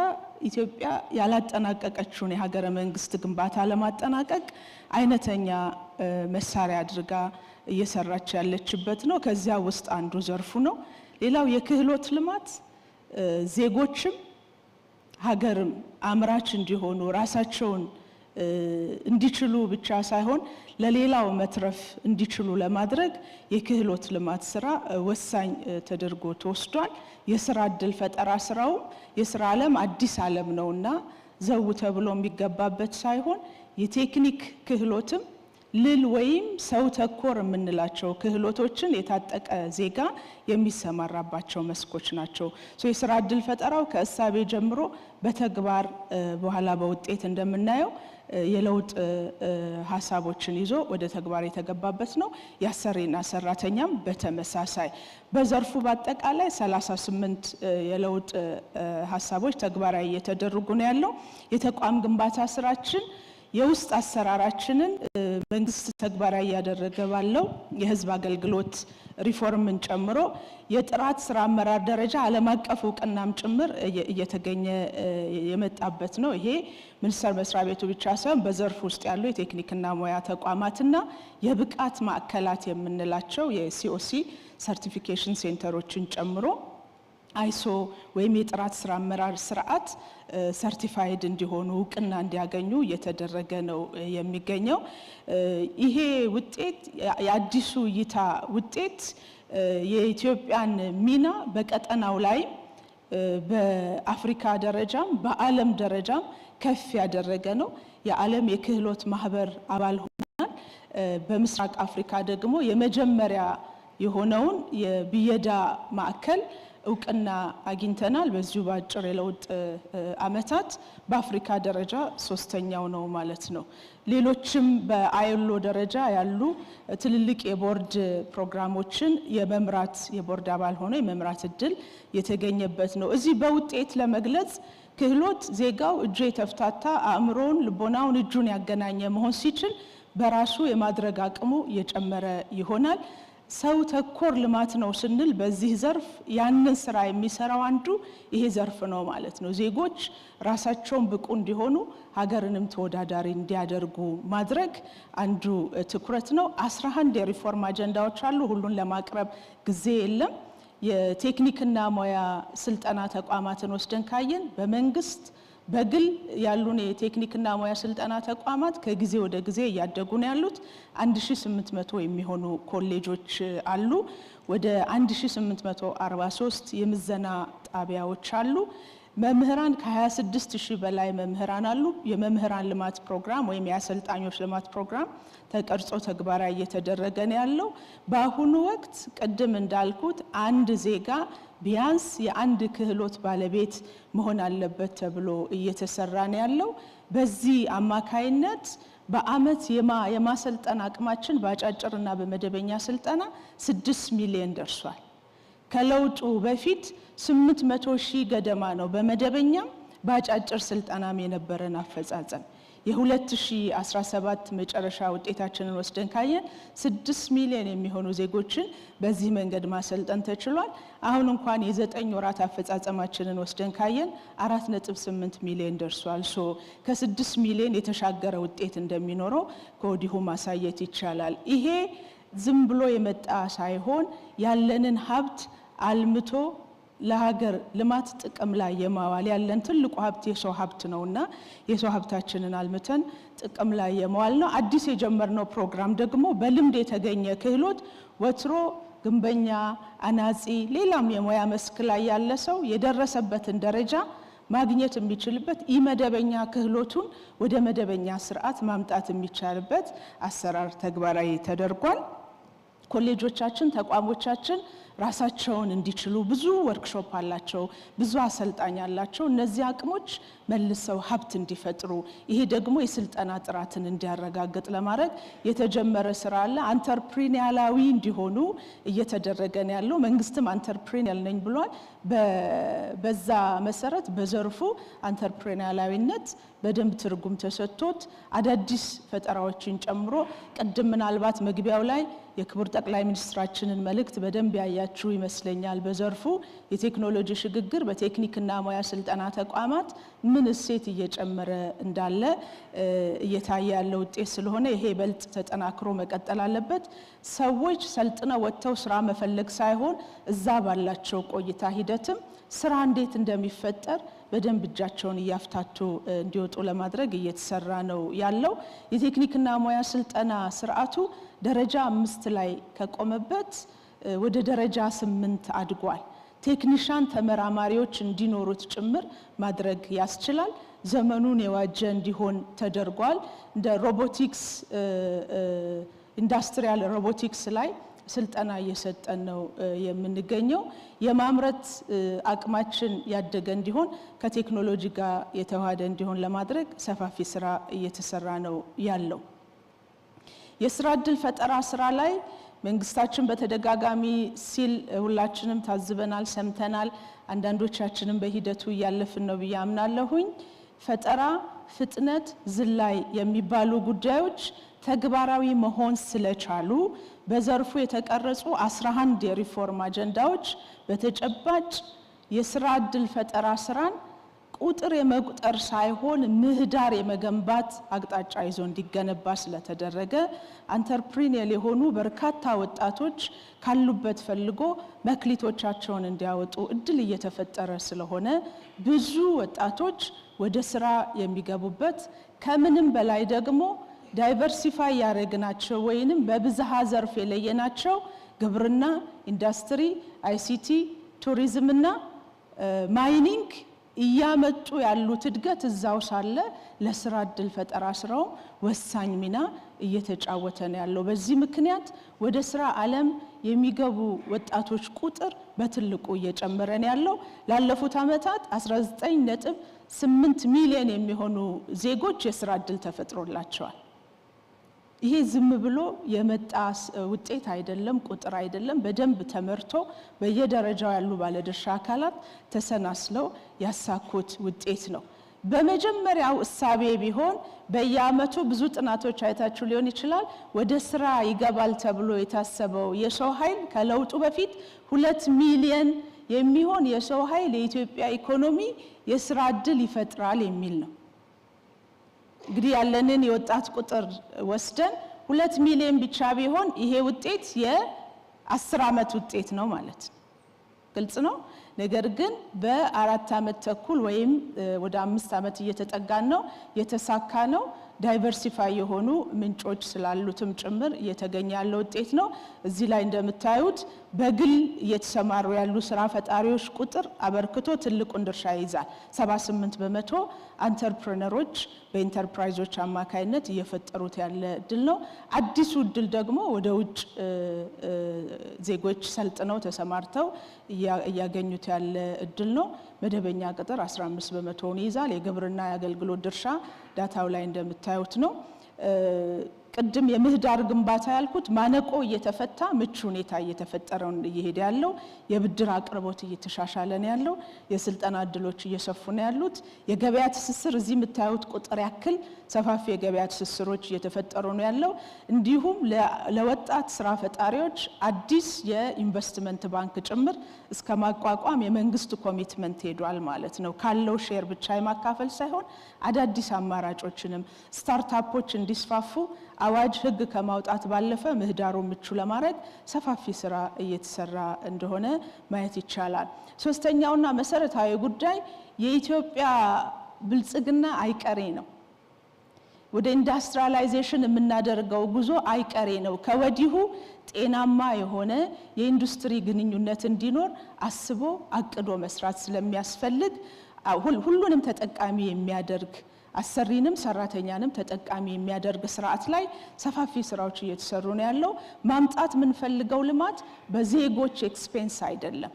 ኢትዮጵያ ያላጠናቀቀችውን የሀገረ መንግስት ግንባታ ለማጠናቀቅ አይነተኛ መሳሪያ አድርጋ እየሰራች ያለችበት ነው። ከዚያ ውስጥ አንዱ ዘርፉ ነው። ሌላው የክህሎት ልማት ዜጎችም ሀገርም አምራች እንዲሆኑ ራሳቸውን እንዲችሉ ብቻ ሳይሆን ለሌላው መትረፍ እንዲችሉ ለማድረግ የክህሎት ልማት ስራ ወሳኝ ተደርጎ ተወስዷል። የስራ እድል ፈጠራ ስራው የስራ ዓለም አዲስ ዓለም ነውና ዘው ተብሎ የሚገባበት ሳይሆን የቴክኒክ ክህሎትም ልል ወይም ሰው ተኮር የምንላቸው ክህሎቶችን የታጠቀ ዜጋ የሚሰማራባቸው መስኮች ናቸው። የስራ እድል ፈጠራው ከእሳቤ ጀምሮ በተግባር በኋላ በውጤት እንደምናየው የለውጥ ሀሳቦችን ይዞ ወደ ተግባር የተገባበት ነው። ያሰሪና ሰራተኛም በተመሳሳይ በዘርፉ በአጠቃላይ 38 የለውጥ ሀሳቦች ተግባራዊ እየተደረጉ ነው ያለው። የተቋም ግንባታ ስራችን የውስጥ አሰራራችንን መንግስት ተግባራዊ ያደረገ ባለው የህዝብ አገልግሎት ሪፎርምን ጨምሮ የጥራት ስራ አመራር ደረጃ ዓለም አቀፍ እውቅናም ጭምር እየተገኘ የመጣበት ነው። ይሄ ሚኒስቴር መስሪያ ቤቱ ብቻ ሳይሆን በዘርፍ ውስጥ ያሉ የቴክኒክና ሙያ ተቋማትና የብቃት ማዕከላት የምንላቸው የሲኦሲ ሰርቲፊኬሽን ሴንተሮችን ጨምሮ አይሶ ወይም የጥራት ስራ አመራር ስርዓት ሰርቲፋይድ እንዲሆኑ እውቅና እንዲያገኙ እየተደረገ ነው የሚገኘው። ይሄ ውጤት የአዲሱ እይታ ውጤት የኢትዮጵያን ሚና በቀጠናው ላይ በአፍሪካ ደረጃም በዓለም ደረጃም ከፍ ያደረገ ነው። የዓለም የክህሎት ማህበር አባል ሆነናል። በምስራቅ አፍሪካ ደግሞ የመጀመሪያ የሆነውን የብየዳ ማዕከል እውቅና አግኝተናል። በዚሁ ባጭር የለውጥ አመታት በአፍሪካ ደረጃ 3ኛው ነው ማለት ነው። ሌሎችም በአይሎ ደረጃ ያሉ ትልልቅ የቦርድ ፕሮግራሞችን የመምራት የቦርድ አባል ሆኖ የመምራት እድል የተገኘበት ነው። እዚህ በውጤት ለመግለጽ ክህሎት ዜጋው እጁ የተፍታታ አእምሮውን፣ ልቦናውን፣ እጁን ያገናኘ መሆን ሲችል በራሱ የማድረግ አቅሙ እየጨመረ ይሆናል። ሰው ተኮር ልማት ነው ስንል በዚህ ዘርፍ ያንን ስራ የሚሰራው አንዱ ይሄ ዘርፍ ነው ማለት ነው። ዜጎች ራሳቸውን ብቁ እንዲሆኑ ሀገርንም ተወዳዳሪ እንዲያደርጉ ማድረግ አንዱ ትኩረት ነው። 11 የሪፎርም አጀንዳዎች አሉ። ሁሉን ለማቅረብ ጊዜ የለም። የቴክኒክና ሙያ ስልጠና ተቋማትን ወስደን ካየን በመንግስት በግል ያሉን የቴክኒክና ሙያ ስልጠና ተቋማት ከጊዜ ወደ ጊዜ እያደጉ ነው ያሉት። 1800 የሚሆኑ ኮሌጆች አሉ። ወደ 1843 የምዘና ጣቢያዎች አሉ። መምህራን ከ26000 በላይ መምህራን አሉ። የመምህራን ልማት ፕሮግራም ወይም የአሰልጣኞች ልማት ፕሮግራም ተቀርጾ ተግባራዊ እየተደረገ ነው ያለው። በአሁኑ ወቅት ቅድም እንዳልኩት አንድ ዜጋ ቢያንስ የአንድ ክህሎት ባለቤት መሆን አለበት ተብሎ እየተሰራ ነው ያለው። በዚህ አማካይነት በአመት የማሰልጠን አቅማችን በአጫጭርና በመደበኛ ስልጠና 6 ሚሊዮን ደርሷል። ከለውጡ በፊት 800,000 ገደማ ነው በመደበኛም በአጫጭር ስልጠናም የነበረን አፈጻጸም። የ2017 መጨረሻ ውጤታችንን ወስደን ካየን 6 ሚሊዮን የሚሆኑ ዜጎችን በዚህ መንገድ ማሰልጠን ተችሏል። አሁን እንኳን የ9 ወራት አፈጻጸማችንን ወስደን ካየን 4.8 ሚሊዮን ደርሷል። ከ6 ሚሊዮን የተሻገረ ውጤት እንደሚኖረው ከወዲሁ ማሳየት ይቻላል። ይሄ ዝም ብሎ የመጣ ሳይሆን ያለንን ሀብት አልምቶ ለሀገር ልማት ጥቅም ላይ የማዋል ያለን ትልቁ ሀብት የሰው ሀብት ነውና የሰው ሀብታችንን አልምተን ጥቅም ላይ የማዋል ነው። አዲስ የጀመርነው ፕሮግራም ደግሞ በልምድ የተገኘ ክህሎት ወትሮ ግንበኛ፣ አናጺ፣ ሌላም የሙያ መስክ ላይ ያለ ሰው የደረሰበትን ደረጃ ማግኘት የሚችልበት ኢመደበኛ ክህሎቱን ወደ መደበኛ ስርዓት ማምጣት የሚቻልበት አሰራር ተግባራዊ ተደርጓል። ኮሌጆቻችን ተቋሞቻችን ራሳቸውን እንዲችሉ ብዙ ወርክሾፕ አላቸው፣ ብዙ አሰልጣኝ አላቸው። እነዚህ አቅሞች መልሰው ሀብት እንዲፈጥሩ ይሄ ደግሞ የስልጠና ጥራትን እንዲያረጋግጥ ለማድረግ የተጀመረ ስራ አለ። አንተርፕሪኒያላዊ እንዲሆኑ እየተደረገ ነው ያለው። መንግስትም አንተርፕሪኒያል ነኝ ብሏል። በዛ መሰረት በዘርፉ አንተርፕሪኒያላዊነት በደንብ ትርጉም ተሰጥቶት አዳዲስ ፈጠራዎችን ጨምሮ ቅድም ምናልባት መግቢያው ላይ የክቡር ጠቅላይ ሚኒስትራችንን መልእክት በደንብ ያያችሁ ይመስለኛል። በዘርፉ የቴክኖሎጂ ሽግግር በቴክኒክና ሙያ ስልጠና ተቋማት ምን እሴት እየጨመረ እንዳለ እየታየ ያለ ውጤት ስለሆነ ይሄ በልጥ ተጠናክሮ መቀጠል አለበት። ሰዎች ሰልጥነው ወጥተው ስራ መፈለግ ሳይሆን እዛ ባላቸው ቆይታ ሂደትም ስራ እንዴት እንደሚፈጠር በደንብ እጃቸውን እያፍታቱ እንዲወጡ ለማድረግ እየተሰራ ነው ያለው። የቴክኒክና ሙያ ስልጠና ስርዓቱ ደረጃ 5 ላይ ከቆመበት ወደ ደረጃ 8 አድጓል። ቴክኒሻን ተመራማሪዎች እንዲኖሩት ጭምር ማድረግ ያስችላል። ዘመኑን የዋጀ እንዲሆን ተደርጓል። እንደ ሮቦቲክስ ኢንዱስትሪያል ሮቦቲክስ ላይ ስልጠና እየሰጠን ነው የምንገኘው። የማምረት አቅማችን ያደገ እንዲሆን ከቴክኖሎጂ ጋር የተዋሃደ እንዲሆን ለማድረግ ሰፋፊ ስራ እየተሰራ ነው ያለው። የስራ ዕድል ፈጠራ ስራ ላይ መንግስታችን በተደጋጋሚ ሲል ሁላችንም ታዝበናል፣ ሰምተናል። አንዳንዶቻችንም በሂደቱ እያለፍን ነው ብዬ አምናለሁኝ። ፈጠራ፣ ፍጥነት፣ ዝላይ የሚባሉ ጉዳዮች ተግባራዊ መሆን ስለቻሉ በዘርፉ የተቀረጹ 11 የሪፎርም አጀንዳዎች በተጨባጭ የስራ ዕድል ፈጠራ ስራን ቁጥር የመቁጠር ሳይሆን ምህዳር የመገንባት አቅጣጫ ይዞ እንዲገነባ ስለተደረገ አንተርፕሪኒየር የሆኑ በርካታ ወጣቶች ካሉበት ፈልጎ መክሊቶቻቸውን እንዲያወጡ እድል እየተፈጠረ ስለሆነ ብዙ ወጣቶች ወደ ስራ የሚገቡበት ከምንም በላይ ደግሞ ዳይቨርሲፋይ ያደረግናቸው ወይንም በብዝሃ ዘርፍ የለየናቸው ግብርና፣ ኢንዱስትሪ፣ አይሲቲ፣ ቱሪዝምና ማይኒንግ እያመጡ ያሉት እድገት እዛው ሳለ ለስራ ዕድል ፈጠራ ስራው ወሳኝ ሚና እየተጫወተ ነው ያለው። በዚህ ምክንያት ወደ ስራ ዓለም የሚገቡ ወጣቶች ቁጥር በትልቁ እየጨመረ ነው ያለው። ላለፉት ዓመታት 19.8 ሚሊዮን የሚሆኑ ዜጎች የስራ ዕድል ተፈጥሮላቸዋል። ይሄ ዝም ብሎ የመጣ ውጤት አይደለም፣ ቁጥር አይደለም። በደንብ ተመርቶ በየደረጃው ያሉ ባለድርሻ አካላት ተሰናስለው ያሳኩት ውጤት ነው። በመጀመሪያው እሳቤ ቢሆን በየአመቱ ብዙ ጥናቶች አይታችሁ ሊሆን ይችላል ወደ ስራ ይገባል ተብሎ የታሰበው የሰው ኃይል ከለውጡ በፊት 2 ሚሊዮን የሚሆን የሰው ኃይል የኢትዮጵያ ኢኮኖሚ የስራ ዕድል ይፈጥራል የሚል ነው። እንግዲህ ያለንን የወጣት ቁጥር ወስደን 2 ሚሊዮን ብቻ ቢሆን ይሄ ውጤት የ10 ዓመት ውጤት ነው ማለት ነው። ግልጽ ነው። ነገር ግን በ4 ዓመት ተኩል ወይም ወደ 5 ዓመት እየተጠጋን ነው። የተሳካ ነው። ዳይቨርሲፋይ የሆኑ ምንጮች ስላሉትም ጭምር እየተገኘ ያለ ውጤት ነው። እዚህ ላይ እንደምታዩት በግል እየተሰማሩ ያሉ ስራ ፈጣሪዎች ቁጥር አበርክቶ ትልቁን ድርሻ ይይዛል። 78% አንተርፕረነሮች በኢንተርፕራይዞች አማካይነት እየፈጠሩት ያለ እድል ነው። አዲሱ እድል ደግሞ ወደ ውጭ ዜጎች ሰልጥነው ተሰማርተው እያገኙት ያለ እድል ነው። መደበኛ ቅጥር 15% ይይዛል። የግብርና የአገልግሎት ድርሻ ዳታው ላይ እንደምታዩት ነው። ቅድም የምህዳር ግንባታ ያልኩት ማነቆ እየተፈታ ምቹ ሁኔታ እየተፈጠረው እየሄደ ያለው፣ የብድር አቅርቦት እየተሻሻለ ነው ያለው፣ የስልጠና እድሎች እየሰፉ ነው ያሉት፣ የገበያ ትስስር እዚህ የምታዩት ቁጥር ያክል ሰፋፊ የገበያ ትስስሮች እየተፈጠሩ ነው ያለው። እንዲሁም ለወጣት ስራ ፈጣሪዎች አዲስ የኢንቨስትመንት ባንክ ጭምር እስከ ማቋቋም የመንግስት ኮሚትመንት ሄዷል ማለት ነው። ካለው ሼር ብቻ የማካፈል ሳይሆን አዳዲስ አማራጮችንም ስታርታፖች እንዲስፋፉ አዋጅ ህግ ከማውጣት ባለፈ ምህዳሩ ምቹ ለማድረግ ሰፋፊ ስራ እየተሰራ እንደሆነ ማየት ይቻላል። ሶስተኛውና መሰረታዊ ጉዳይ የኢትዮጵያ ብልጽግና አይቀሬ ነው። ወደ ኢንዱስትሪያላይዜሽን የምናደርገው ጉዞ አይቀሬ ነው። ከወዲሁ ጤናማ የሆነ የኢንዱስትሪ ግንኙነት እንዲኖር አስቦ አቅዶ መስራት ስለሚያስፈልግ ሁሉንም ተጠቃሚ የሚያደርግ አሰሪንም ሰራተኛንም ተጠቃሚ የሚያደርግ ስርዓት ላይ ሰፋፊ ስራዎች እየተሰሩ ነው ያለው። ማምጣት የምንፈልገው ልማት በዜጎች ኤክስፔንስ አይደለም።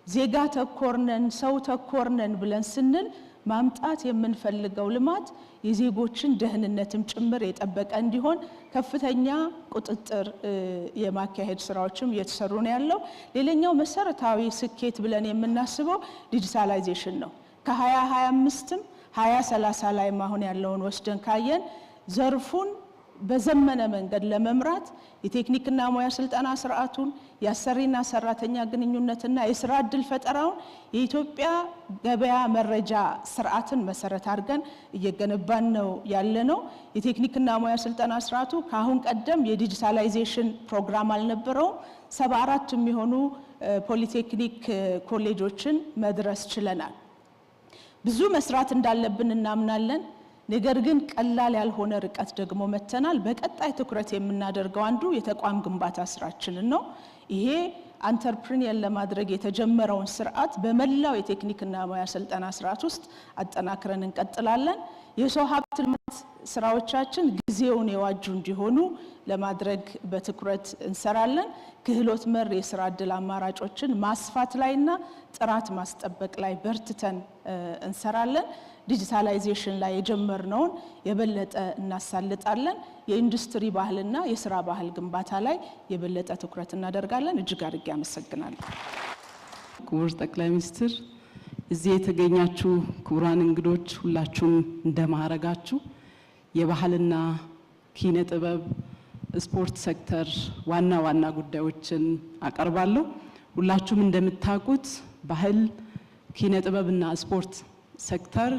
ዜጋ ተኮርነን ሰው ተኮርነን ብለን ስንል ማምጣት የምንፈልገው ልማት የዜጎችን ደህንነትም ጭምር የጠበቀ እንዲሆን ከፍተኛ ቁጥጥር የማካሄድ ስራዎችም እየተሰሩ ነው ያለው። ሌላኛው መሰረታዊ ስኬት ብለን የምናስበው ዲጂታላይዜሽን ነው። ከ2025ም 2030 ላይ ማሁን ያለውን ወስደን ካየን ዘርፉን በዘመነ መንገድ ለመምራት የቴክኒክና ሙያ ስልጠና ስርዓቱን ያሰሪና ሰራተኛ ግንኙነትና የስራ ዕድል ፈጠራውን የኢትዮጵያ ገበያ መረጃ ስርዓትን መሰረት አድርገን እየገነባን ነው ያለነው። የቴክኒክና ሙያ ስልጠና ስርዓቱ ካሁን ቀደም የዲጂታላይዜሽን ፕሮግራም አልነበረውም። 74 የሚሆኑ ፖሊቴክኒክ ኮሌጆችን መድረስ ችለናል። ብዙ መስራት እንዳለብን እናምናለን። ነገር ግን ቀላል ያልሆነ ርቀት ደግሞ መተናል። በቀጣይ ትኩረት የምናደርገው አንዱ የተቋም ግንባታ ስራችንን ነው። ይሄ አንተርፕሪኒየር ለማድረግ የተጀመረውን ስርዓት በመላው የቴክኒክና ሙያ ስልጠና ስርዓት ውስጥ አጠናክረን እንቀጥላለን። የሰው ሀብት ልማት ስራዎቻችን ጊዜውን የዋጁ እንዲሆኑ ለማድረግ በትኩረት እንሰራለን። ክህሎት መር የስራ ዕድል አማራጮችን ማስፋት ላይና ጥራት ማስጠበቅ ላይ በርትተን እንሰራለን። ዲጂታላይዜሽን ላይ የጀመርነውን የበለጠ እናሳልጣለን። የኢንዱስትሪ ባህልና የስራ ባህል ግንባታ ላይ የበለጠ ትኩረት እናደርጋለን። እጅግ አድርጌ አመሰግናለሁ። ክቡር ጠቅላይ ሚኒስትር፣ እዚህ የተገኛችሁ ክቡራን እንግዶች ሁላችሁም እንደማረጋችሁ የባህልና ኪነ ጥበብ ስፖርት ሴክተር ዋና ዋና ጉዳዮችን አቀርባለሁ። ሁላችሁም እንደምታውቁት ባህል ኪነ ጥበብና ስፖርት ሴክተር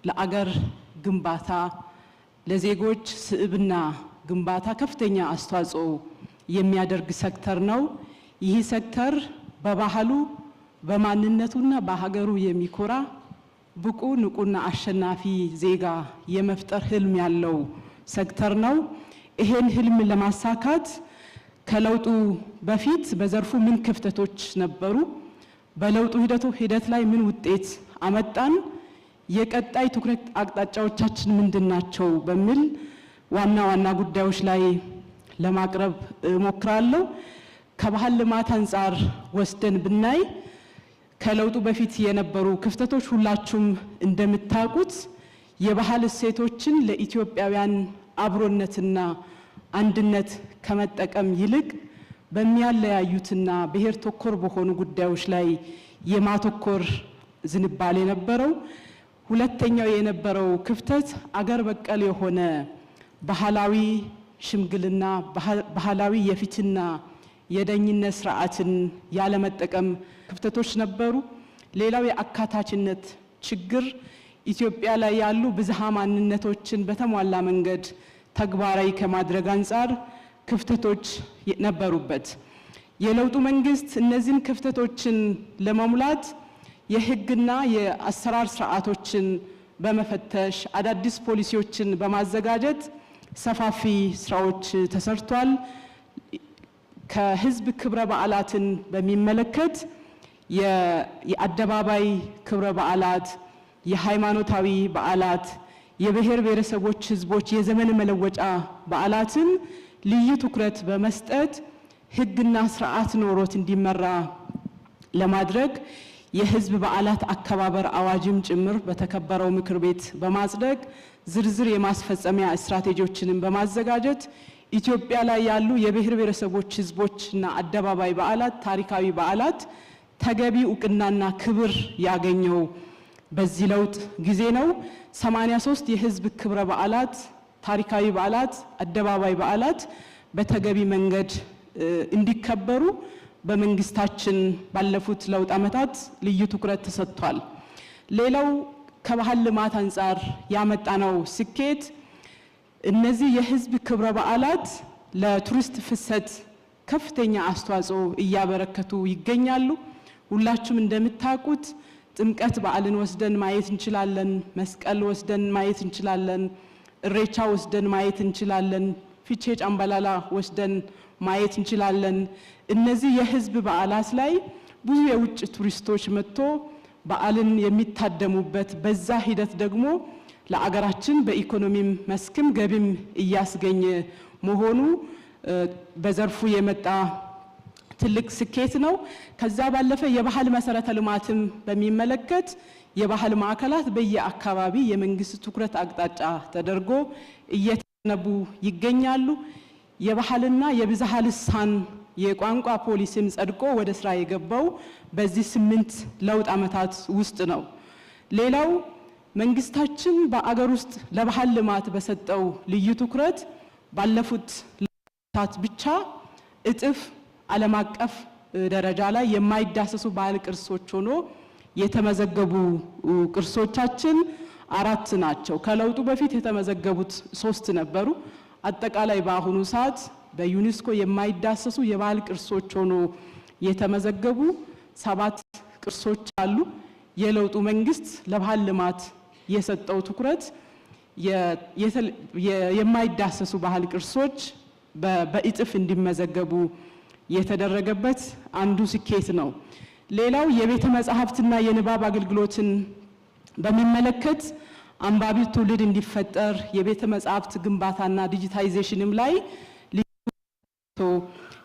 ለአገር ግንባታ ለዜጎች ስዕብና ግንባታ ከፍተኛ አስተዋጽኦ የሚያደርግ ሴክተር ነው። ይህ ሴክተር በባህሉ በማንነቱና በሀገሩ የሚኮራ ብቁ ንቁና አሸናፊ ዜጋ የመፍጠር ህልም ያለው ሴክተር ነው። ይሄን ህልም ለማሳካት ከለውጡ በፊት በዘርፉ ምን ክፍተቶች ነበሩ፣ በለውጡ ሂደት ላይ ምን ውጤት አመጣን፣ የቀጣይ ትኩረት አቅጣጫዎቻችን ምንድናቸው በሚል ዋና ዋና ጉዳዮች ላይ ለማቅረብ እሞክራለሁ። ከባህል ልማት አንፃር ወስደን ብናይ ከለውጡ በፊት የነበሩ ክፍተቶች ሁላችሁም እንደምታውቁት የባህል እሴቶችን ለኢትዮጵያውያን አብሮነትና አንድነት ከመጠቀም ይልቅ በሚያለያዩትና ብሔር ተኮር በሆኑ ጉዳዮች ላይ የማተኮር ዝንባሌ ነበረው። ሁለተኛው የነበረው ክፍተት አገር በቀል የሆነ ባህላዊ ሽምግልና፣ ባህላዊ የፊትና የዳኝነት ስርዓትን ያለመጠቀም ክፍተቶች ነበሩ። ሌላው የአካታችነት ችግር ኢትዮጵያ ላይ ያሉ ብዝሃ ማንነቶችን በተሟላ መንገድ ተግባራዊ ከማድረግ አንፃር ክፍተቶች ነበሩበት። የለውጡ መንግስት እነዚህን ክፍተቶችን ለመሙላት የህግና የአሰራር ስርዓቶችን በመፈተሽ አዳዲስ ፖሊሲዎችን በማዘጋጀት ሰፋፊ ስራዎች ተሰርቷል። ከህዝብ ክብረ በዓላትን በሚመለከት የአደባባይ ክብረ በዓላት፣ የሃይማኖታዊ በዓላት፣ የብሔር ብሔረሰቦች ህዝቦች የዘመን መለወጫ በዓላትን ልዩ ትኩረት በመስጠት ህግና ስርዓት ኖሮት እንዲመራ ለማድረግ የህዝብ በዓላት አከባበር አዋጅም ጭምር በተከበረው ምክር ቤት በማጽደቅ ዝርዝር የማስፈጸሚያ ስትራቴጂዎችንም በማዘጋጀት ኢትዮጵያ ላይ ያሉ የብሔር ብሔረሰቦች ህዝቦችና አደባባይ በዓላት፣ ታሪካዊ በዓላት ተገቢ ዕውቅናና ክብር ያገኘው በዚህ ለውጥ ጊዜ ነው። 83 የህዝብ ክብረ በዓላት፣ ታሪካዊ በዓላት፣ አደባባይ በዓላት በተገቢ መንገድ እንዲከበሩ በመንግስታችን ባለፉት ለውጥ ዓመታት ልዩ ትኩረት ተሰጥቷል። ሌላው ከባህል ልማት አንፃር ያመጣነው ስኬት እነዚህ የህዝብ ክብረ በዓላት ለቱሪስት ፍሰት ከፍተኛ አስተዋጽኦ እያበረከቱ ይገኛሉ። ሁላችሁም እንደምታውቁት ጥምቀት በዓልን ወስደን ማየት እንችላለን፣ መስቀል ወስደን ማየት እንችላለን፣ እሬቻ ወስደን ማየት እንችላለን፣ ፊቼ ጫምባላላ ወስደን ማየት እንችላለን። እነዚህ የህዝብ በዓላት ላይ ብዙ የውጭ ቱሪስቶች መጥቶ በዓልን የሚታደሙበት በዛ ሂደት ደግሞ ለአገራችን በኢኮኖሚም መስክም ገቢም እያስገኘ መሆኑ በዘርፉ የመጣ ትልቅ ስኬት ነው። ከዛ ባለፈ የባህል መሰረተ ልማትም በሚመለከት የባህል ማዕከላት በየአካባቢ የመንግስት ትኩረት አቅጣጫ ተደርጎ እየተገነቡ ይገኛሉ። የባህልና የብዝሃ ልሳን የቋንቋ ፖሊሲም ጸድቆ ወደ ስራ የገባው በዚህ 8 ለውጥ ዓመታት ውስጥ ነው። ሌላው መንግስታችን በአገር ውስጥ ለባህል ልማት በሰጠው ልዩ ትኩረት ባለፉት ዓመታት ብቻ እጥፍ ዓለም አቀፍ ደረጃ ላይ የማይዳሰሱ ባህል ቅርሶች ሆኖ የተመዘገቡ ቅርሶቻችን 4 ናቸው። ከለውጡ በፊት የተመዘገቡት 3 ነበሩ። አጠቃላይ በአሁኑ ሰዓት በዩኔስኮ የማይዳሰሱ የባህል ቅርሶች ሆኖ የተመዘገቡ 7 ቅርሶች አሉ። የለውጡ መንግስት ለባህል ልማት የሰጠው ትኩረት የማይዳሰሱ ባህል ቅርሶች በእጥፍ እንዲመዘገቡ የተደረገበት አንዱ ስኬት ነው። ሌላው የቤተ መጻሕፍትና የንባብ አገልግሎትን በሚመለከት አንባቢ ትውልድ እንዲፈጠር የቤተ መጻሕፍት ግንባታና ዲጂታይዜሽንም ላይ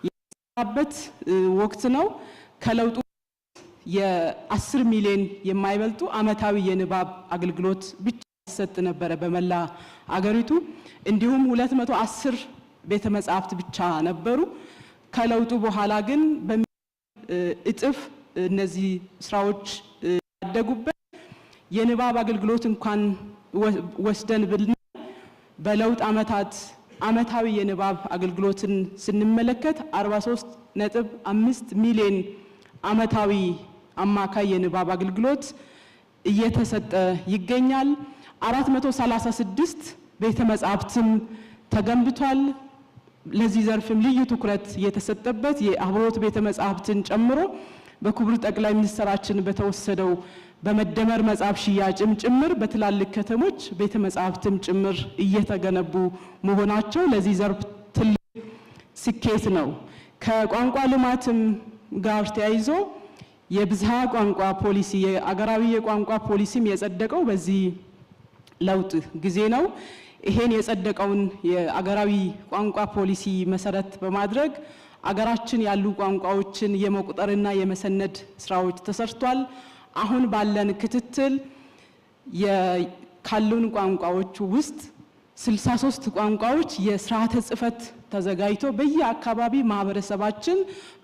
የተሰራበት ወቅት ነው። ከለውጡ የ10 ሚሊዮን የማይበልጡ ዓመታዊ የንባብ አገልግሎት ብቻ ይሰጥ ነበረ በመላ አገሪቱ። እንዲሁም 210 ቤተ መጻሕፍት ብቻ ነበሩ። ከለውጡ በኋላ ግን እጥፍ እነዚህ ስራዎች ያደጉበት የንባብ አገልግሎት እንኳን ወስደን በለውጥ ዓመታት ዓመታዊ የንባብ አገልግሎትን ስንመለከት 43.5 ሚሊዮን ዓመታዊ አማካይ የንባብ አገልግሎት እየተሰጠ ይገኛል። 436 ቤተ መጻሕፍትም ተገንብቷል። ለዚህ ዘርፍም ልዩ ትኩረት የተሰጠበት የአብሮት ቤተ መጻሕፍትን ጨምሮ በክቡር ጠቅላይ ሚኒስትራችን በተወሰደው በመደመር መጽሐፍ ሽያጭም ጭምር በትላልቅ ከተሞች ቤተ መጻሕፍትም ጭምር እየተገነቡ መሆናቸው ለዚህ ዘርፍ ትልቅ ስኬት ነው። ከቋንቋ ልማትም ጋር ተያይዞ የብዝሃ ቋንቋ ፖሊሲ የአገራዊ የቋንቋ ፖሊሲም የጸደቀው በዚህ ለውጥ ጊዜ ነው። ይሄን የጸደቀውን የአገራዊ ቋንቋ ፖሊሲ መሰረት በማድረግ አገራችን ያሉ ቋንቋዎችን የመቁጠርና የመሰነድ ስራዎች ተሰርቷል። አሁን ባለን ክትትል ካሉን ቋንቋዎች ውስጥ 63 ቋንቋዎች የስርዓተ ጽሕፈት ተዘጋጅቶ በየአካባቢ ማህበረሰባችን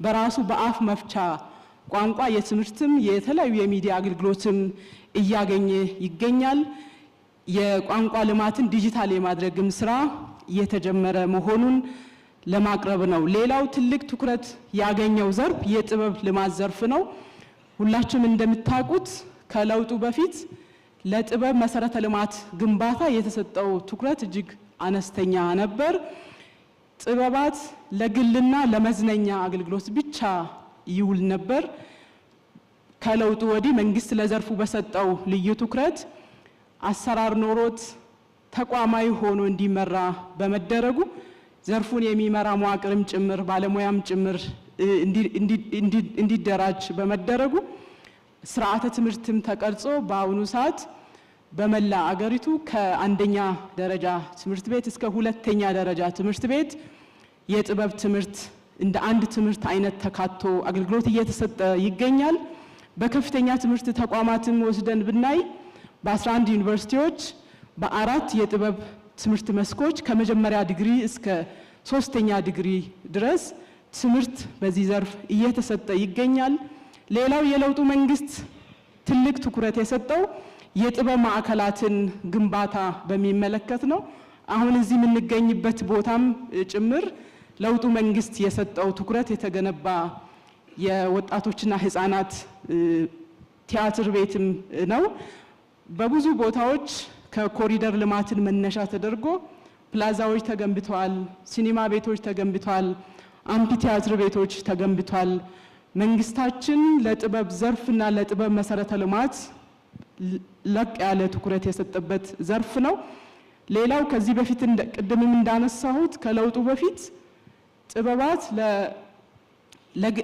በራሱ በአፍ መፍቻ ቋንቋ የትምህርትም የተለያዩ የሚዲያ አገልግሎትም እያገኘ ይገኛል። የቋንቋ ልማትን ዲጂታል የማድረግም ስራ እየተጀመረ መሆኑን ለማቅረብ ነው። ሌላው ትልቅ ትኩረት ያገኘው ዘርፍ የጥበብ ልማት ዘርፍ ነው። ሁላችሁም እንደምታውቁት ከለውጡ በፊት ለጥበብ መሰረተ ልማት ግንባታ የተሰጠው ትኩረት እጅግ አነስተኛ ነበር። ጥበባት ለግልና ለመዝናኛ አገልግሎት ብቻ ይውል ነበር። ከለውጡ ወዲህ መንግስት ለዘርፉ በሰጠው ልዩ ትኩረት አሰራር ኖሮት ተቋማዊ ሆኖ እንዲመራ በመደረጉ ዘርፉን የሚመራ መዋቅርም ጭምር ባለሙያም ጭምር እንዲደራጅ በመደረጉ ስርዓተ ትምህርትም ተቀርጾ በአሁኑ ሰዓት በመላ አገሪቱ ከአንደኛ ደረጃ ትምህርት ቤት እስከ ሁለተኛ ደረጃ ትምህርት ቤት የጥበብ ትምህርት እንደ አንድ ትምህርት አይነት ተካቶ አገልግሎት እየተሰጠ ይገኛል። በከፍተኛ ትምህርት ተቋማትም ወስደን ብናይ በ11 ዩኒቨርሲቲዎች በ4 የጥበብ ትምህርት መስኮች ከመጀመሪያ ዲግሪ እስከ 3ኛ ዲግሪ ድረስ ትምህርት በዚህ ዘርፍ እየተሰጠ ይገኛል። ሌላው የለውጡ መንግስት ትልቅ ትኩረት የሰጠው የጥበብ ማዕከላትን ግንባታ በሚመለከት ነው። አሁን እዚህ የምንገኝበት ቦታም ጭምር ለውጡ መንግስት የሰጠው ትኩረት የተገነባ የወጣቶችና ህፃናት ቲያትር ቤትም ነው። በብዙ ቦታዎች ከኮሪደር ልማትን መነሻ ተደርጎ ፕላዛዎች ተገንብተዋል፣ ሲኒማ ቤቶች ተገንብተዋል፣ አምፒ ቲያትር ቤቶች ተገንብተዋል። መንግስታችን ለጥበብ ዘርፍና ለጥበብ መሰረተ ልማት ለቅ ያለ ትኩረት የሰጠበት ዘርፍ ነው። ሌላው ከዚህ በፊት ቅድምም እንዳነሳሁት ከለውጡ በፊት ጥበባት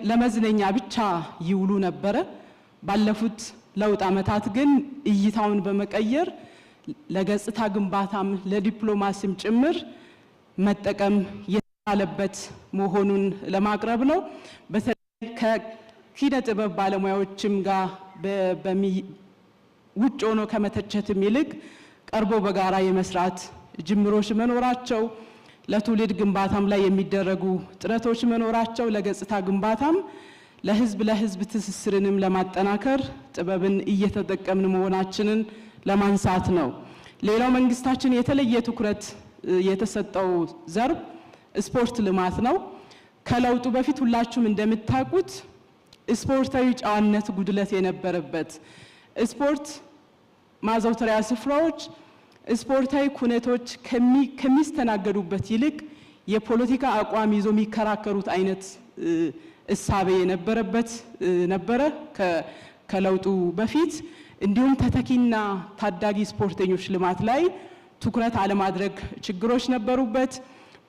ለመዝናኛ ብቻ ይውሉ ነበረ። ባለፉት ለውጥ ዓመታት ግን እይታውን በመቀየር ለገጽታ ግንባታም ለዲፕሎማሲም ጭምር መጠቀም የተቻለበት መሆኑን ለማቅረብ ነው። በተለይ ከኪነ ጥበብ ባለሙያዎችም ጋር ውጭ ሆኖ ከመተቸትም ይልቅ ቀርቦ በጋራ የመስራት ጅምሮች መኖራቸው፣ ለትውልድ ግንባታም ላይ የሚደረጉ ጥረቶች መኖራቸው ለገጽታ ግንባታም ለህዝብ ትስስርንም ለማጠናከር ጥበብን እየተጠቀምን መሆናችንን ለማንሳት ነው። ሌላው መንግስታችን የተለየ ትኩረት የተሰጠው ዘርፍ ስፖርት ልማት ነው። ከለውጡ በፊት ሁላችሁም እንደምታውቁት ስፖርታዊ ጨዋነት ጉድለት የነበረበት ስፖርት ማዘውተሪያ ስፍራዎች ስፖርታዊ ኩነቶች ከሚስተናገዱበት ይልቅ የፖለቲካ አቋም ይዞ የሚከራከሩት አይነት እሳቤ የነበረበት ነበረ ከለውጡ በፊት። እንዲሁም ተተኪና ታዳጊ ስፖርተኞች ልማት ላይ ትኩረት አለማድረግ ችግሮች ነበሩበት።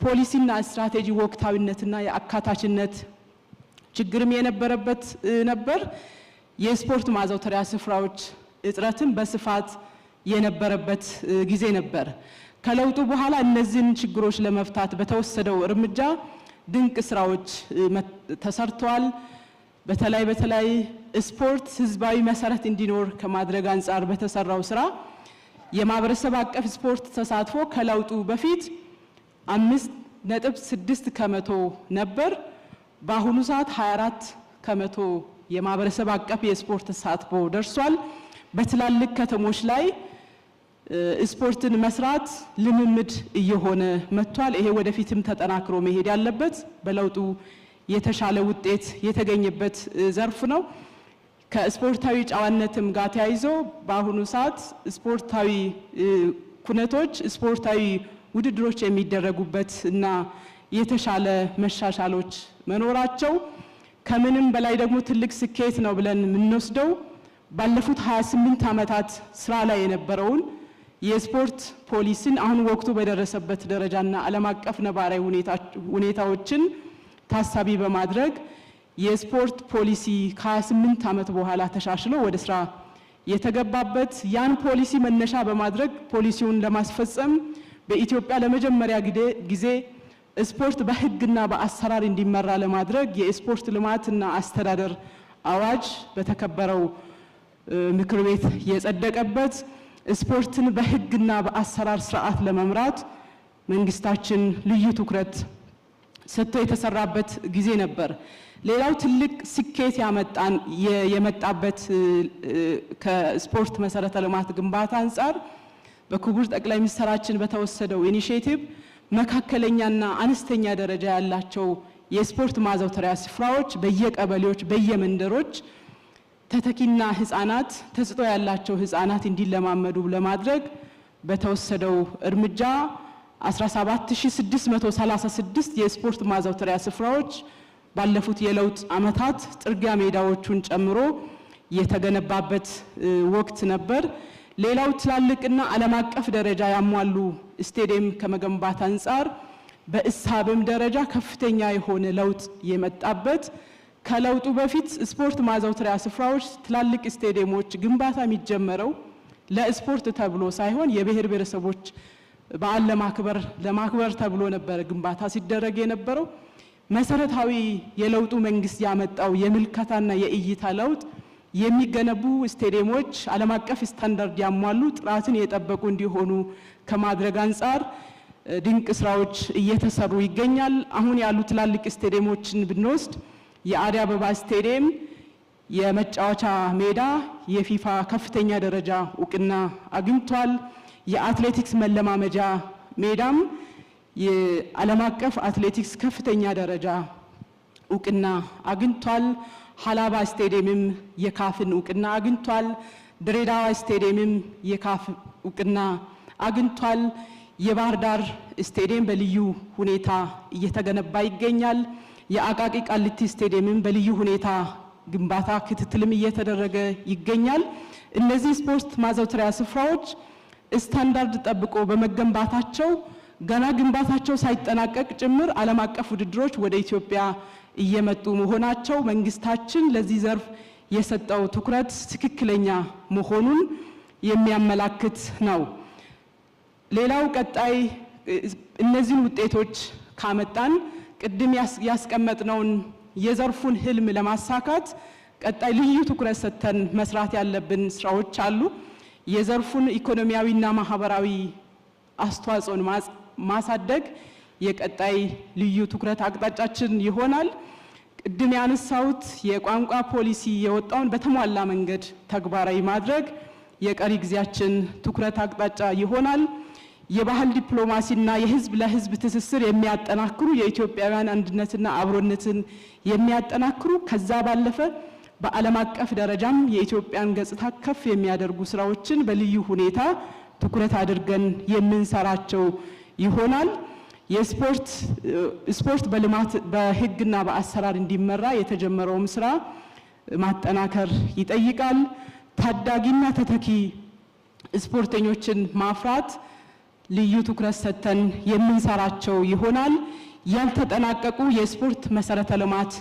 ፖሊሲና ስትራቴጂ ወቅታዊነትና የአካታችነት ችግርም የነበረበት ነበር። የስፖርት ማዘውተሪያ ስፍራዎች እጥረትም በስፋት የነበረበት ጊዜ ነበር። ከለውጡ በኋላ እነዚህን ችግሮች ለመፍታት በተወሰደው እርምጃ ድንቅ ስራዎች ተሰርተዋል። በተለይ ስፖርት ህዝባዊ መሰረት እንዲኖር ከማድረግ አንጻር በተሰራው ስራ የማህበረሰብ አቀፍ ስፖርት ተሳትፎ ከለውጡ በፊት 5.6 ከመቶ ነበር። በአሁኑ ሰዓት 24 ከመቶ የማህበረሰብ አቀፍ የስፖርት ተሳትፎ ደርሷል። በትላልቅ ከተሞች ላይ ስፖርትን መስራት ልምምድ እየሆነ መጥቷል። ይሄ ወደፊትም ተጠናክሮ መሄድ ያለበት በለውጡ የተሻለ ውጤት የተገኘበት ዘርፍ ነው። ከስፖርታዊ ጨዋነትም ጋር ተያይዞ በአሁኑ ሰዓት ስፖርታዊ ኩነቶች ስፖርታዊ ውድድሮች የሚደረጉበት እና የተሻለ መሻሻሎች መኖራቸው ከምንም በላይ ደግሞ ትልቅ ስኬት ነው ብለን የምንወስደው ባለፉት 28 ዓመታት ስራ ላይ የነበረውን የስፖርት ፖሊሲን አሁን ወቅቱ በደረሰበት ደረጃና ዓለም አቀፍ ነባራዊ ሁኔታዎችን ታሳቢ በማድረግ የስፖርት ፖሊሲ ከ28 ዓመት በኋላ ተሻሽሎ ወደ ስራ የተገባበት ያን ፖሊሲ መነሻ በማድረግ ፖሊሲውን ለማስፈጸም በኢትዮጵያ ለመጀመሪያ ጊዜ ስፖርት በህግና በአሰራር እንዲመራ ለማድረግ የስፖርት ልማትና አስተዳደር አዋጅ በተከበረው ምክር ቤት የጸደቀበት ስፖርትን በህግና በአሰራር ስርዓት ለመምራት መንግስታችን ልዩ ትኩረት ሰጥቶ የተሰራበት ጊዜ ነበር። ሌላው ትልቅ ስኬት የመጣበት ከስፖርት መሰረተ ልማት ግንባታ አንጻር በክቡር ጠቅላይ ሚኒስትራችን በተወሰደው ኢኒሼቲቭ መካከለኛና አነስተኛ ደረጃ ያላቸው የስፖርት ማዘውተሪያ ስፍራዎች በየቀበሌዎች በየመንደሮች ተተኪና ህፃናት ተጽዕኖ ያላቸው ህፃናት እንዲለማመዱ ለማድረግ በተወሰደው እርምጃ 17636 የስፖርት ማዘውተሪያ ስፍራዎች ባለፉት የለውጥ ዓመታት ጥርጊያ ሜዳዎቹን ጨምሮ የተገነባበት ወቅት ነበር። ሌላው ትላልቅና ዓለም አቀፍ ደረጃ ያሟሉ ስቴዲየም ከመገንባት አንጻር በእሳብም ደረጃ ከፍተኛ የሆነ ለውጥ የመጣበት ከለውጡ በፊት ስፖርት ማዘውተሪያ ስፍራዎች ትላልቅ ስቴዲየሞች ግንባታ የሚጀመረው ለስፖርት ተብሎ ሳይሆን የብሔር ብሔረሰቦች በዓል ለማክበር ተብሎ ነበር ግንባታ ሲደረግ የነበረው። መሰረታዊ የለውጡ መንግስት ያመጣው የምልከታና የእይታ ለውጥ የሚገነቡ ስቴዲየሞች ዓለም አቀፍ ስታንዳርድ ያሟሉ ጥራትን የጠበቁ እንዲሆኑ ከማድረግ አንጻር ድንቅ ስራዎች እየተሰሩ ይገኛል። አሁን ያሉ ትላልቅ ስቴዲየሞችን ብንወስድ የአዲስ አበባ ስቴዲየም የመጫወቻ ሜዳ የፊፋ ከፍተኛ ደረጃ እውቅና አግኝቷል። የአትሌቲክስ መለማመጃ ሜዳም የዓለም አቀፍ አትሌቲክስ ከፍተኛ ደረጃ እውቅና አግኝቷል። ሀላባ ስቴዲየምም የካፍን እውቅና አግኝቷል። ድሬዳዋ ስቴዲየምም የካፍ እውቅና አግኝቷል። የባህር ዳር ስቴዲየም በልዩ ሁኔታ እየተገነባ ይገኛል። የአቃቂ ቃሊቲ ስቴዲየምም በልዩ ሁኔታ ግንባታ ክትትልም እየተደረገ ይገኛል። እነዚህ ስፖርት ማዘውተሪያ ስፍራዎች ስታንዳርድ ጠብቆ በመገንባታቸው ገና ግንባታቸው ሳይጠናቀቅ ጭምር ዓለም አቀፍ ውድድሮች ወደ ኢትዮጵያ እየመጡ መሆናቸው መንግስታችን ለዚህ ዘርፍ የሰጠው ትኩረት ትክክለኛ መሆኑን የሚያመላክት ነው። ሌላው ቀጣይ እነዚህን ውጤቶች ካመጣን ቅድም ያስቀመጥነውን የዘርፉን ህልም ለማሳካት ቀጣይ ልዩ ትኩረት ሰጥተን መስራት ያለብን ስራዎች አሉ። የዘርፉን ኢኮኖሚያዊና ማህበራዊ አስተዋጽኦን ማሳደግ የቀጣይ ልዩ ትኩረት አቅጣጫችን ይሆናል። ቅድም ያነሳሁት የቋንቋ ፖሊሲ የወጣውን በተሟላ መንገድ ተግባራዊ ማድረግ የቀሪ ጊዜያችን ትኩረት አቅጣጫ ይሆናል። የባህል ዲፕሎማሲና የህዝብ ለህዝብ ትስስር የሚያጠናክሩ የኢትዮጵያውያን አንድነትና አብሮነትን የሚያጠናክሩ ከዛ ባለፈ በዓለም አቀፍ ደረጃም የኢትዮጵያን ገጽታ ከፍ የሚያደርጉ ስራዎችን በልዩ ሁኔታ ትኩረት አድርገን የምንሰራቸው ይሆናል። ስፖርት በልማት በህግና በአሰራር እንዲመራ የተጀመረውም ስራ ማጠናከር ይጠይቃል። ታዳጊና ተተኪ ስፖርተኞችን ማፍራት ልዩ ትኩረት ሰጥተን የምንሰራቸው ይሆናል። ያልተጠናቀቁ የስፖርት መሰረተ ልማት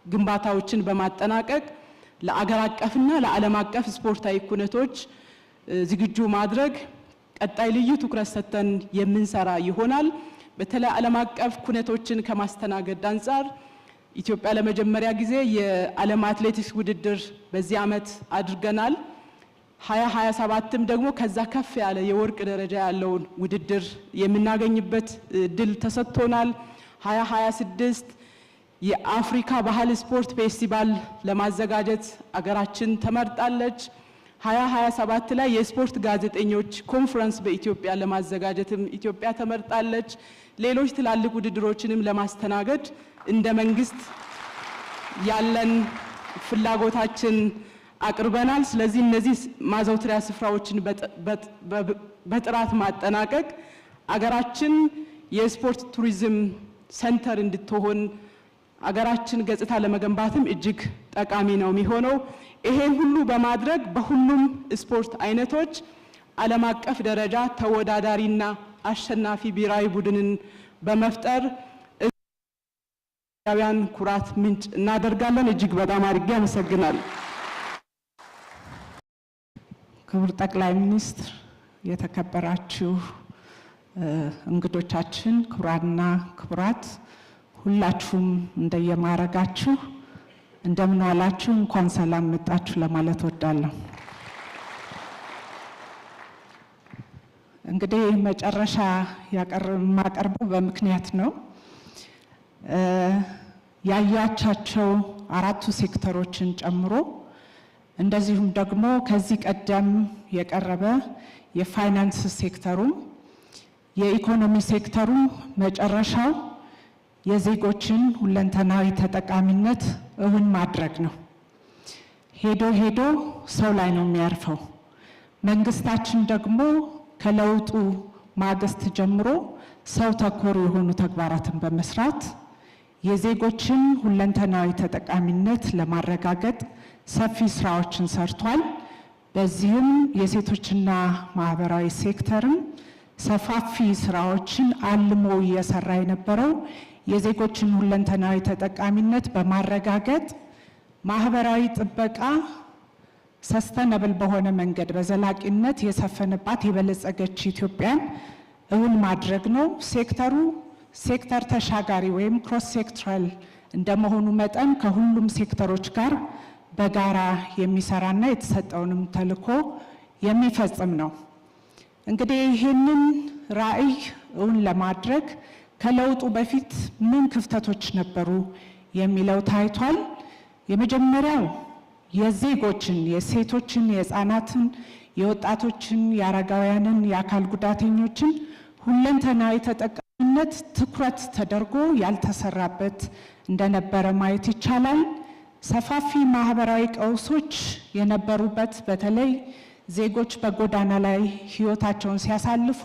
ግንባታዎችን በማጠናቀቅ ለአገር አቀፍና ለዓለም አቀፍ ስፖርታዊ ኩነቶች ዝግጁ ማድረግ ቀጣይ ልዩ ትኩረት ሰጥተን የምንሰራ ይሆናል። በተለይ ዓለም አቀፍ ኩነቶችን ከማስተናገድ አንፃር ኢትዮጵያ ለመጀመሪያ ጊዜ የዓለም አትሌቲክስ ውድድር በዚህ ዓመት አድርገናል። 2027ም ደግሞ ከዛ ከፍ ያለ የወርቅ ደረጃ ያለውን ውድድር የምናገኝበት ድል ተሰጥቶናል። 2026 የአፍሪካ ባህል ስፖርት ፌስቲቫል ለማዘጋጀት አገራችን ተመርጣለች። 2027 ላይ የስፖርት ጋዜጠኞች ኮንፈረንስ በኢትዮጵያ ለማዘጋጀትም ኢትዮጵያ ተመርጣለች። ሌሎች ትላልቅ ውድድሮችንም ለማስተናገድ እንደ መንግስት ያለን ፍላጎታችን አቅርበናል። ስለዚህ እነዚህ ማዘውተሪያ ስፍራዎችን በጥራት ማጠናቀቅ አገራችን የስፖርት ቱሪዝም ሴንተር እንድትሆን አገራችን ገጽታ ለመገንባትም እጅግ ጠቃሚ ነው የሚሆነው። ይሄን ሁሉ በማድረግ በሁሉም ስፖርት አይነቶች ዓለም አቀፍ ደረጃ ተወዳዳሪና አሸናፊ ብሔራዊ ቡድንን በመፍጠር ኢትዮጵያውያን ኩራት ምንጭ እናደርጋለን። እጅግ በጣም አድርጌ አመሰግናለሁ። ክቡር ጠቅላይ ሚኒስትር፣ የተከበራችሁ እንግዶቻችን፣ ክቡራንና ክቡራት፣ ሁላችሁም እንደየማረጋችሁ እንደምን ዋላችሁ፣ እንኳን ሰላም መጣችሁ ለማለት ወዳለሁ። እንግዲህ መጨረሻ የማቀርበው በምክንያት ነው። ያያቻቸው አራቱ ሴክተሮችን ጨምሮ እንደዚሁም ደግሞ ከዚህ ቀደም የቀረበ የፋይናንስ ሴክተሩም የኢኮኖሚ ሴክተሩም መጨረሻው የዜጎችን ሁለንተናዊ ተጠቃሚነት እውን ማድረግ ነው። ሄዶ ሄዶ ሰው ላይ ነው የሚያርፈው። መንግስታችን ደግሞ ከለውጡ ማግስት ጀምሮ ሰው ተኮር የሆኑ ተግባራትን በመስራት የዜጎችን ሁለንተናዊ ተጠቃሚነት ለማረጋገጥ ሰፊ ስራዎችን ሰርቷል። በዚህም የሴቶችና ማህበራዊ ሴክተርም ሰፋፊ ስራዎችን አልሞ እየሰራ የነበረው የዜጎችን ሁለንተናዊ ተጠቃሚነት በማረጋገጥ ማህበራዊ ጥበቃ ሰስተነብል በሆነ መንገድ በዘላቂነት የሰፈነባት የበለጸገች ኢትዮጵያን እውን ማድረግ ነው። ሴክተሩ ሴክተር ተሻጋሪ ወይም ክሮስ ሴክተራል እንደመሆኑ መጠን ከሁሉም ሴክተሮች ጋር በጋራ የሚሰራና የተሰጠውንም ተልዕኮ የሚፈጽም ነው። እንግዲህ ይህንን ራዕይ እውን ለማድረግ ከለውጡ በፊት ምን ክፍተቶች ነበሩ የሚለው ታይቷል። የመጀመሪያው የዜጎችን፣ የሴቶችን፣ የህፃናትን፣ የወጣቶችን፣ የአረጋውያንን፣ የአካል ጉዳተኞችን ሁለንተናዊ ተጠቃሚነት ትኩረት ተደርጎ ያልተሰራበት እንደነበረ ማየት ይቻላል። ሰፋፊ ማህበራዊ ቀውሶች የነበሩበት፣ በተለይ ዜጎች በጎዳና ላይ ህይወታቸውን ሲያሳልፉ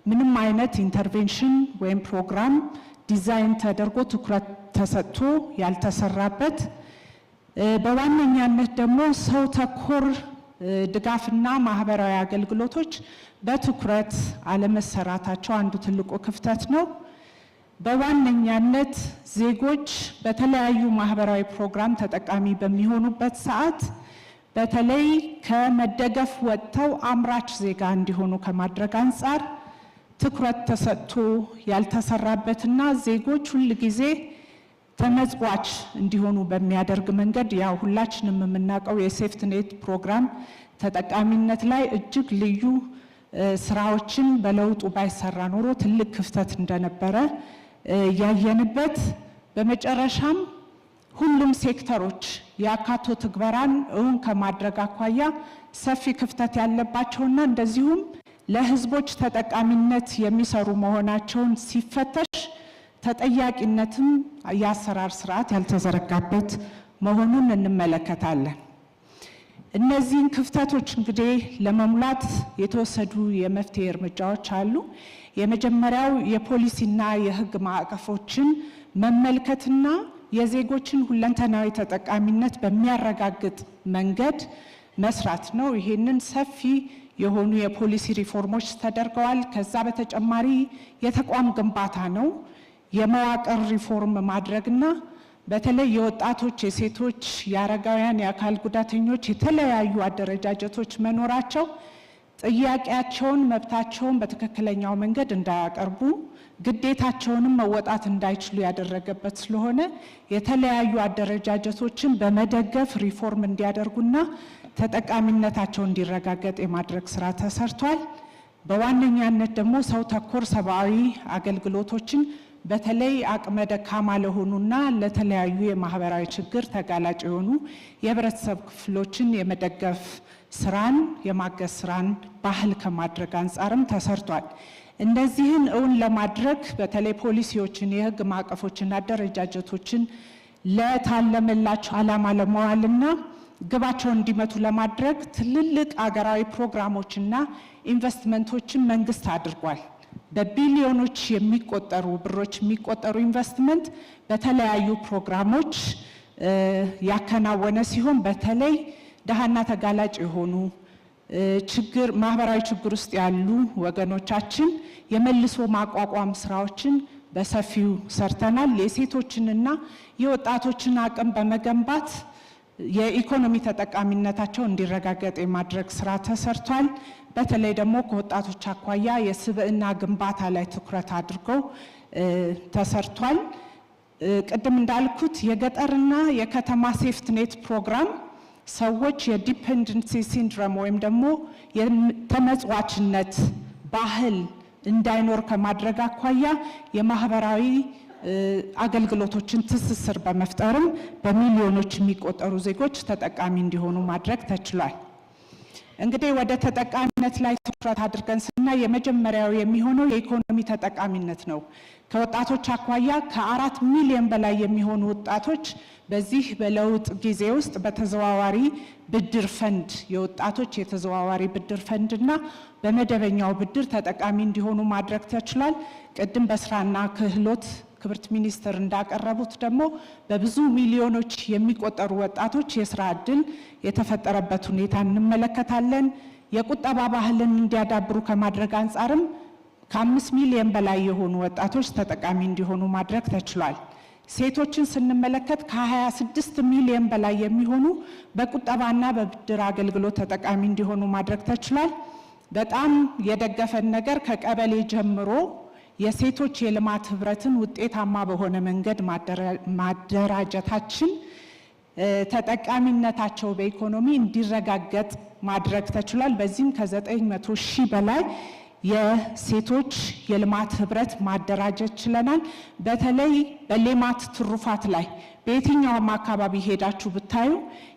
ምንም አይነት ኢንተርቬንሽን ወይም ፕሮግራም ዲዛይን ተደርጎ ትኩረት ተሰጥቶ ያልተሰራበት፣ በዋነኛነት ደግሞ ሰው ተኮር ድጋፍና ማህበራዊ አገልግሎቶች በትኩረት አለመሰራታቸው አንዱ ትልቁ ክፍተት ነው። በዋነኛነት ዜጎች በተለያዩ ማህበራዊ ፕሮግራም ተጠቃሚ በሚሆኑበት ሰዓት በተለይ ከመደገፍ ወጥተው አምራች ዜጋ እንዲሆኑ ከማድረግ አንጻር ትኩረት ተሰጥቶ ያልተሰራበትና ዜጎች ሁል ጊዜ ተመጽዋች እንዲሆኑ በሚያደርግ መንገድ ያው ሁላችንም የምናውቀው የሴፍትኔት ፕሮግራም ተጠቃሚነት ላይ እጅግ ልዩ ስራዎችን በለውጡ ባይሰራ ኖሮ ትልቅ ክፍተት እንደነበረ ያየንበት በመጨረሻም ሁሉም ሴክተሮች ያካቶ ትግበራን እውን ከማድረግ አኳያ ሰፊ ክፍተት ያለባቸውና እንደዚሁም ለህዝቦች ተጠቃሚነት የሚሰሩ መሆናቸውን ሲፈተሽ ተጠያቂነትም የአሰራር ስርዓት ያልተዘረጋበት መሆኑን እንመለከታለን። እነዚህን ክፍተቶች እንግዲህ ለመሙላት የተወሰዱ የመፍትሄ እርምጃዎች አሉ። የመጀመሪያው የፖሊሲና የህግ ማዕቀፎችን መመልከትና የዜጎችን ሁለንተናዊ ተጠቃሚነት በሚያረጋግጥ መንገድ መስራት ነው። ይሄንን ሰፊ የሆኑ የፖሊሲ ሪፎርሞች ተደርገዋል። ከዛ በተጨማሪ የተቋም ግንባታ ነው። የመዋቅር ሪፎርም ማድረግና በተለይ የወጣቶች፣ የሴቶች፣ የአረጋውያን፣ የአካል ጉዳተኞች የተለያዩ አደረጃጀቶች መኖራቸው ጥያቄያቸውን፣ መብታቸውን በትክክለኛው መንገድ እንዳያቀርቡ ግዴታቸውንም መወጣት እንዳይችሉ ያደረገበት ስለሆነ የተለያዩ አደረጃጀቶችን በመደገፍ ሪፎርም እንዲያደርጉና ተጠቃሚነታቸው እንዲረጋገጥ የማድረግ ስራ ተሰርቷል። በዋነኛነት ደግሞ ሰው ተኮር ሰብአዊ አገልግሎቶችን በተለይ አቅመ ደካማ ለሆኑና ለተለያዩ የማህበራዊ ችግር ተጋላጭ የሆኑ የህብረተሰብ ክፍሎችን የመደገፍ ስራን የማገዝ ስራን ባህል ከማድረግ አንጻርም ተሰርቷል። እነዚህን እውን ለማድረግ በተለይ ፖሊሲዎችን፣ የህግ ማዕቀፎችን፣ አደረጃጀቶችን ለታለመላቸው ዓላማ ለመዋልና ግባቸውን እንዲመቱ ለማድረግ ትልልቅ አገራዊ ፕሮግራሞችና ኢንቨስትመንቶችን መንግስት አድርጓል። በቢሊዮኖች የሚቆጠሩ ብሮች የሚቆጠሩ ኢንቨስትመንት በተለያዩ ፕሮግራሞች ያከናወነ ሲሆን በተለይ ደሃና ተጋላጭ የሆኑ ማህበራዊ ችግር ውስጥ ያሉ ወገኖቻችን የመልሶ ማቋቋም ስራዎችን በሰፊው ሰርተናል። የሴቶችንና የወጣቶችን አቅም በመገንባት የኢኮኖሚ ተጠቃሚነታቸው እንዲረጋገጥ የማድረግ ስራ ተሰርቷል። በተለይ ደግሞ ከወጣቶች አኳያ የስብዕና ግንባታ ላይ ትኩረት አድርገው ተሰርቷል። ቅድም እንዳልኩት የገጠርና የከተማ ሴፍትኔት ፕሮግራም ሰዎች የዲፔንደንሲ ሲንድሮም ወይም ደግሞ የተመጽዋችነት ባህል እንዳይኖር ከማድረግ አኳያ የማህበራዊ አገልግሎቶችን ትስስር በመፍጠርም በሚሊዮኖች የሚቆጠሩ ዜጎች ተጠቃሚ እንዲሆኑ ማድረግ ተችሏል። እንግዲህ ወደ ተጠቃሚነት ላይ ትኩረት አድርገን ስናይ የመጀመሪያው የሚሆነው የኢኮኖሚ ተጠቃሚነት ነው። ከወጣቶች አኳያ ከ4 ሚሊዮን በላይ የሚሆኑ ወጣቶች በዚህ በለውጥ ጊዜ ውስጥ በተዘዋዋሪ ብድር ፈንድ የወጣቶች የተዘዋዋሪ ብድር ፈንድና በመደበኛው ብድር ተጠቃሚ እንዲሆኑ ማድረግ ተችሏል። ቅድም በስራና ክህሎት ክብርት ሚኒስትር እንዳቀረቡት ደግሞ በብዙ ሚሊዮኖች የሚቆጠሩ ወጣቶች የስራ ዕድል የተፈጠረበት ሁኔታ እንመለከታለን። የቁጠባ ባህልን እንዲያዳብሩ ከማድረግ አንጻርም ከ5 ሚሊዮን በላይ የሆኑ ወጣቶች ተጠቃሚ እንዲሆኑ ማድረግ ተችሏል። ሴቶችን ስንመለከት ከ26 ሚሊዮን በላይ የሚሆኑ በቁጠባና በብድር አገልግሎት ተጠቃሚ እንዲሆኑ ማድረግ ተችሏል። በጣም የደገፈን ነገር ከቀበሌ ጀምሮ የሴቶች የልማት ህብረትን ውጤታማ በሆነ መንገድ ማደራጀታችን ተጠቃሚነታቸው በኢኮኖሚ እንዲረጋገጥ ማድረግ ተችሏል። በዚህም ከ900 ሺህ በላይ የሴቶች የልማት ህብረት ማደራጀት ችለናል። በተለይ በሌማት ትሩፋት ላይ በየትኛውም አካባቢ ሄዳችሁ ብታዩ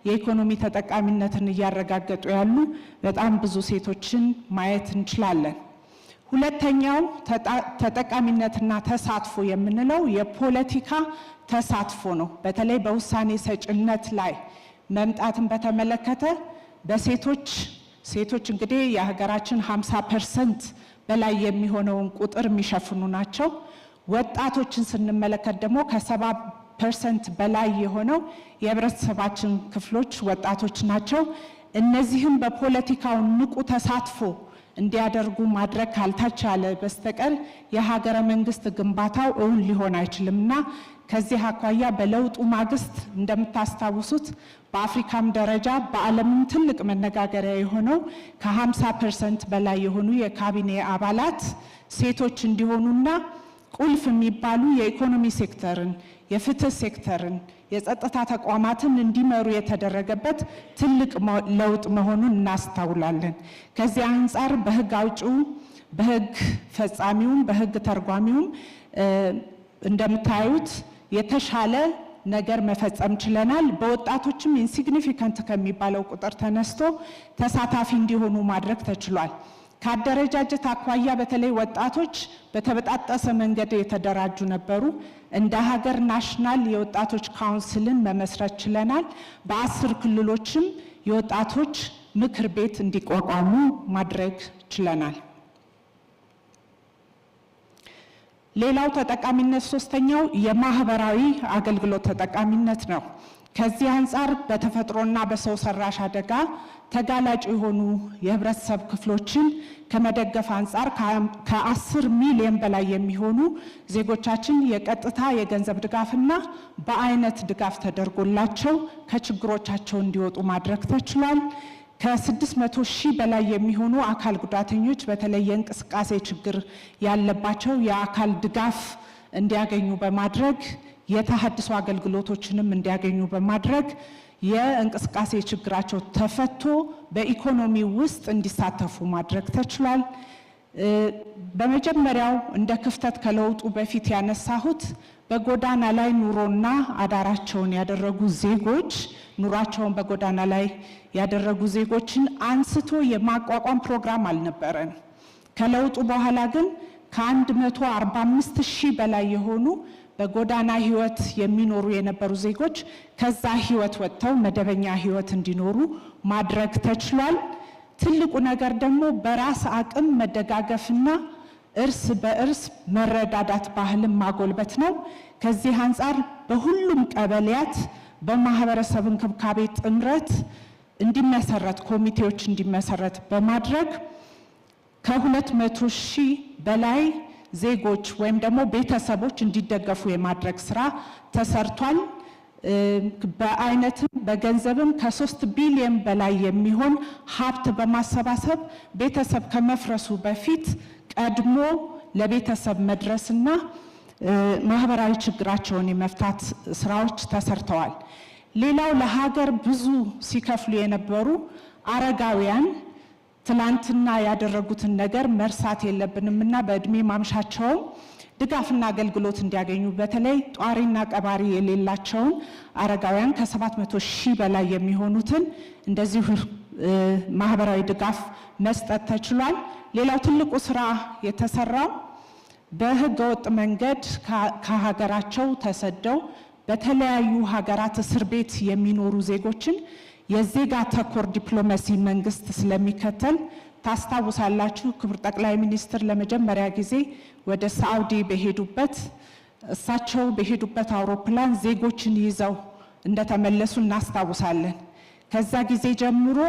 የኢኮኖሚ ተጠቃሚነትን እያረጋገጡ ያሉ በጣም ብዙ ሴቶችን ማየት እንችላለን። ሁለተኛው ተጠቃሚነትና ተሳትፎ የምንለው የፖለቲካ ተሳትፎ ነው። በተለይ በውሳኔ ሰጭነት ላይ መምጣትን በተመለከተ ሴቶች እንግዲህ የሀገራችን 50% በላይ የሚሆነውን ቁጥር የሚሸፍኑ ናቸው። ወጣቶችን ስንመለከት ደግሞ ከ70% በላይ የሆነው የህብረተሰባችን ክፍሎች ወጣቶች ናቸው። እነዚህም በፖለቲካው ንቁ ተሳትፎ እንዲያደርጉ ማድረግ ካልተቻለ በስተቀር የሀገረ መንግስት ግንባታው እውን ሊሆን አይችልምና ከዚህ አኳያ በለውጡ ማግስት እንደምታስታውሱት በአፍሪካም ደረጃ በዓለምም ትልቅ መነጋገሪያ የሆነው ከ50% በላይ የሆኑ የካቢኔ አባላት ሴቶች እንዲሆኑና ቁልፍ የሚባሉ የኢኮኖሚ ሴክተርን፣ የፍትህ ሴክተርን፣ የጸጥታ ተቋማትን እንዲመሩ የተደረገበት ትልቅ ለውጥ መሆኑን እናስተውላለን። ከዚህ አንጻር በህግ አውጪው፣ በህግ ፈጻሚውም፣ በህግ ተርጓሚውም እንደምታዩት የተሻለ ነገር መፈጸም ችለናል። በወጣቶችም ኢንሲግኒፊካንት ከሚባለው ቁጥር ተነስቶ ተሳታፊ እንዲሆኑ ማድረግ ተችሏል። ከአደረጃጀት አኳያ በተለይ ወጣቶች በተበጣጠሰ መንገድ የተደራጁ ነበሩ። እንደ ሀገር ናሽናል የወጣቶች ካውንስልን መመስረት ችለናል። በ10 ክልሎችም የወጣቶች ምክር ቤት እንዲቋቋሙ ማድረግ ችለናል። ሌላው ተጠቃሚነት ሶስተኛው የማህበራዊ አገልግሎት ተጠቃሚነት ነው። ከዚህ አንጻር በተፈጥሮና በሰው ሰራሽ አደጋ ተጋላጭ የሆኑ የህብረተሰብ ክፍሎችን ከመደገፍ አንጻር ከ10 ሚሊዮን በላይ የሚሆኑ ዜጎቻችን የቀጥታ የገንዘብ ድጋፍና በአይነት ድጋፍ ተደርጎላቸው ከችግሮቻቸው እንዲወጡ ማድረግ ተችሏል። ከ600 ሺህ በላይ የሚሆኑ አካል ጉዳተኞች በተለይ የእንቅስቃሴ ችግር ያለባቸው የአካል ድጋፍ እንዲያገኙ በማድረግ የተሐድሶ አገልግሎቶችንም እንዲያገኙ በማድረግ የእንቅስቃሴ ችግራቸው ተፈቶ በኢኮኖሚ ውስጥ እንዲሳተፉ ማድረግ ተችሏል። በመጀመሪያው እንደ ክፍተት ከለውጡ በፊት ያነሳሁት በጎዳና ላይ ኑሮና አዳራቸውን ያደረጉ ዜጎች ኑሯቸውን በጎዳና ላይ ያደረጉ ዜጎችን አንስቶ የማቋቋም ፕሮግራም አልነበረን። ከለውጡ በኋላ ግን ከ145 ሺህ በላይ የሆኑ በጎዳና ህይወት የሚኖሩ የነበሩ ዜጎች ከዛ ህይወት ወጥተው መደበኛ ህይወት እንዲኖሩ ማድረግ ተችሏል። ትልቁ ነገር ደግሞ በራስ አቅም መደጋገፍና እርስ በእርስ መረዳዳት ባህልን ማጎልበት ነው። ከዚህ አንጻር በሁሉም ቀበሌያት በማህበረሰብ እንክብካቤ ጥምረት እንዲመሰረት ኮሚቴዎች እንዲመሰረት በማድረግ ከ200 ሺህ በላይ ዜጎች ወይም ደግሞ ቤተሰቦች እንዲደገፉ የማድረግ ስራ ተሰርቷል። በአይነትም በገንዘብም ከ3 ቢሊዮን በላይ የሚሆን ሀብት በማሰባሰብ ቤተሰብ ከመፍረሱ በፊት ቀድሞ ለቤተሰብ መድረስና ማህበራዊ ችግራቸውን የመፍታት ስራዎች ተሰርተዋል። ሌላው ለሀገር ብዙ ሲከፍሉ የነበሩ አረጋውያን ትላንትና ያደረጉትን ነገር መርሳት የለብንምና በእድሜ ማምሻቸውም ድጋፍና አገልግሎት እንዲያገኙ በተለይ ጧሪና ቀባሪ የሌላቸውን አረጋውያን ከ700 ሺህ በላይ የሚሆኑትን እንደዚሁ ማህበራዊ ድጋፍ መስጠት ተችሏል። ሌላው ትልቁ ስራ የተሰራው በህገወጥ መንገድ ከሀገራቸው ተሰደው በተለያዩ ሀገራት እስር ቤት የሚኖሩ ዜጎችን የዜጋ ተኮር ዲፕሎማሲ መንግስት ስለሚከተል ታስታውሳላችሁ። ክቡር ጠቅላይ ሚኒስትር ለመጀመሪያ ጊዜ ወደ ሳዑዲ በሄዱበት እሳቸው በሄዱበት አውሮፕላን ዜጎችን ይዘው እንደተመለሱ እናስታውሳለን። ከዛ ጊዜ ጀምሮ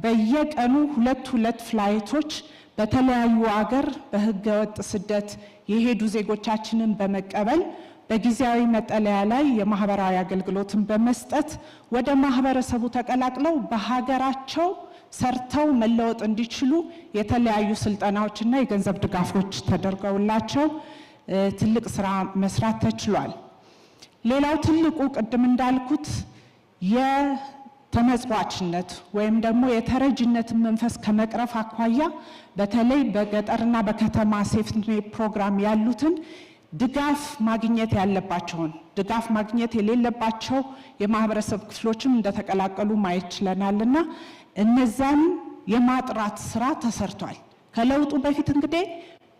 በየቀኑ ሁለት ፍላይቶች በተለያዩ አገር በህገወጥ ስደት የሄዱ ዜጎቻችንን በመቀበል በጊዜያዊ መጠለያ ላይ የማህበራዊ አገልግሎትን በመስጠት ወደ ማህበረሰቡ ተቀላቅለው በሀገራቸው ሰርተው መለወጥ እንዲችሉ የተለያዩ ስልጠናዎችና የገንዘብ ድጋፎች ተደርገውላቸው ትልቅ ስራ መስራት ተችሏል። ሌላው ትልቁ ቅድም እንዳልኩት የተመጽዋችነት ወይም ደግሞ የተረጅነትን መንፈስ ከመቅረፍ አኳያ በተለይ በገጠርና በከተማ ሴፍትኔት ፕሮግራም ያሉትን ድጋፍ ማግኘት ያለባቸውን ድጋፍ ማግኘት የሌለባቸው የማህበረሰብ ክፍሎችም እንደተቀላቀሉ ማየት ችለናልና እነዛን የማጥራት ስራ ተሰርቷል። ከለውጡ በፊት እንግዲህ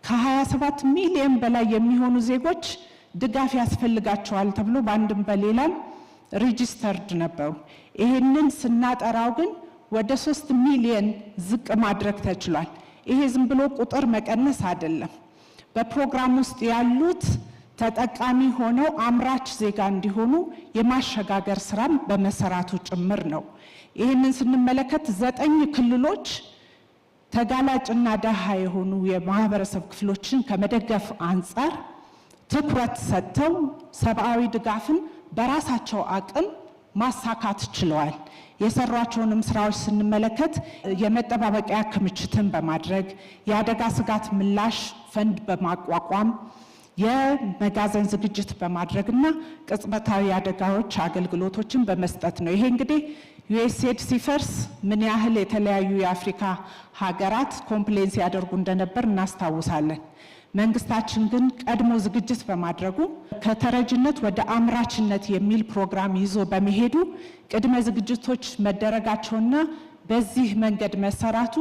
ከ27 ሚሊዮን በላይ የሚሆኑ ዜጎች ድጋፍ ያስፈልጋቸዋል ተብሎ በአንድም በሌላም ሬጂስተርድ ነበሩ። ይሄንን ስናጠራው ግን ወደ 3 ሚሊዮን ዝቅ ማድረግ ተችሏል። ይሄ ዝም ብሎ ቁጥር መቀነስ አይደለም። በፕሮግራም ውስጥ ያሉት ተጠቃሚ ሆነው አምራች ዜጋ እንዲሆኑ የማሸጋገር ስራም በመሰራቱ ጭምር ነው። ይህንን ስንመለከት 9 ክልሎች ተጋላጭና ደሃ የሆኑ የማህበረሰብ ክፍሎችን ከመደገፍ አንጻር ትኩረት ሰጥተው ሰብአዊ ድጋፍን በራሳቸው አቅም ማሳካት ችለዋል። የሰሯቸውንም ስራዎች ስንመለከት የመጠባበቂያ ክምችትን በማድረግ የአደጋ ስጋት ምላሽ ፈንድ በማቋቋም የመጋዘን ዝግጅት በማድረግና ቅጽበታዊ አደጋዎች አገልግሎቶችን በመስጠት ነው። ይሄ እንግዲህ ዩኤስኤድ ሲፈርስ ምን ያህል የተለያዩ የአፍሪካ ሀገራት ኮምፕሌንስ ያደርጉ እንደነበር እናስታውሳለን። መንግስታችን ግን ቀድሞ ዝግጅት በማድረጉ ከተረጅነት ወደ አምራችነት የሚል ፕሮግራም ይዞ በመሄዱ ቅድመ ዝግጅቶች መደረጋቸውና በዚህ መንገድ መሰራቱ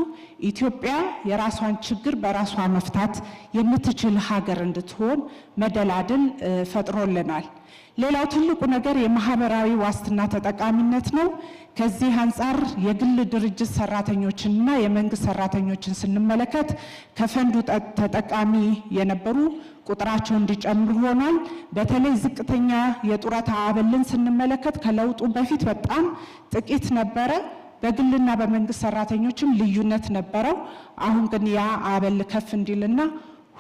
ኢትዮጵያ የራሷን ችግር በራሷ መፍታት የምትችል ሀገር እንድትሆን መደላድል ፈጥሮልናል። ሌላው ትልቁ ነገር የማህበራዊ ዋስትና ተጠቃሚነት ነው። ከዚህ አንጻር የግል ድርጅት ሰራተኞችንና የመንግስት ሰራተኞችን ስንመለከት ከፈንዱ ተጠቃሚ የነበሩ ቁጥራቸው እንዲጨምር ሆኗል። በተለይ ዝቅተኛ የጡረታ አበልን ስንመለከት ከለውጡ በፊት በጣም ጥቂት ነበረ። በግልና በመንግስት ሰራተኞችም ልዩነት ነበረው። አሁን ግን ያ አበል ከፍ እንዲልና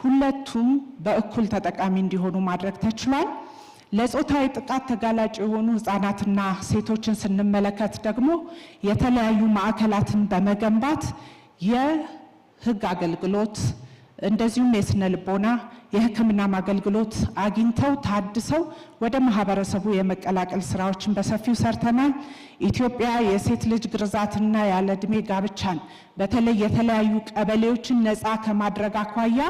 ሁለቱም በእኩል ተጠቃሚ እንዲሆኑ ማድረግ ተችሏል። ለጾታዊ ጥቃት ተጋላጭ የሆኑ ህፃናትና ሴቶችን ስንመለከት ደግሞ የተለያዩ ማዕከላትን በመገንባት የህግ አገልግሎት እንደዚሁም የስነ ልቦና የሕክምና አገልግሎት አግኝተው ታድሰው ወደ ማህበረሰቡ የመቀላቀል ስራዎችን በሰፊው ሰርተናል። ኢትዮጵያ የሴት ልጅ ግርዛትና ያለ ዕድሜ ጋብቻን በተለይ የተለያዩ ቀበሌዎችን ነፃ ከማድረግ አኳያ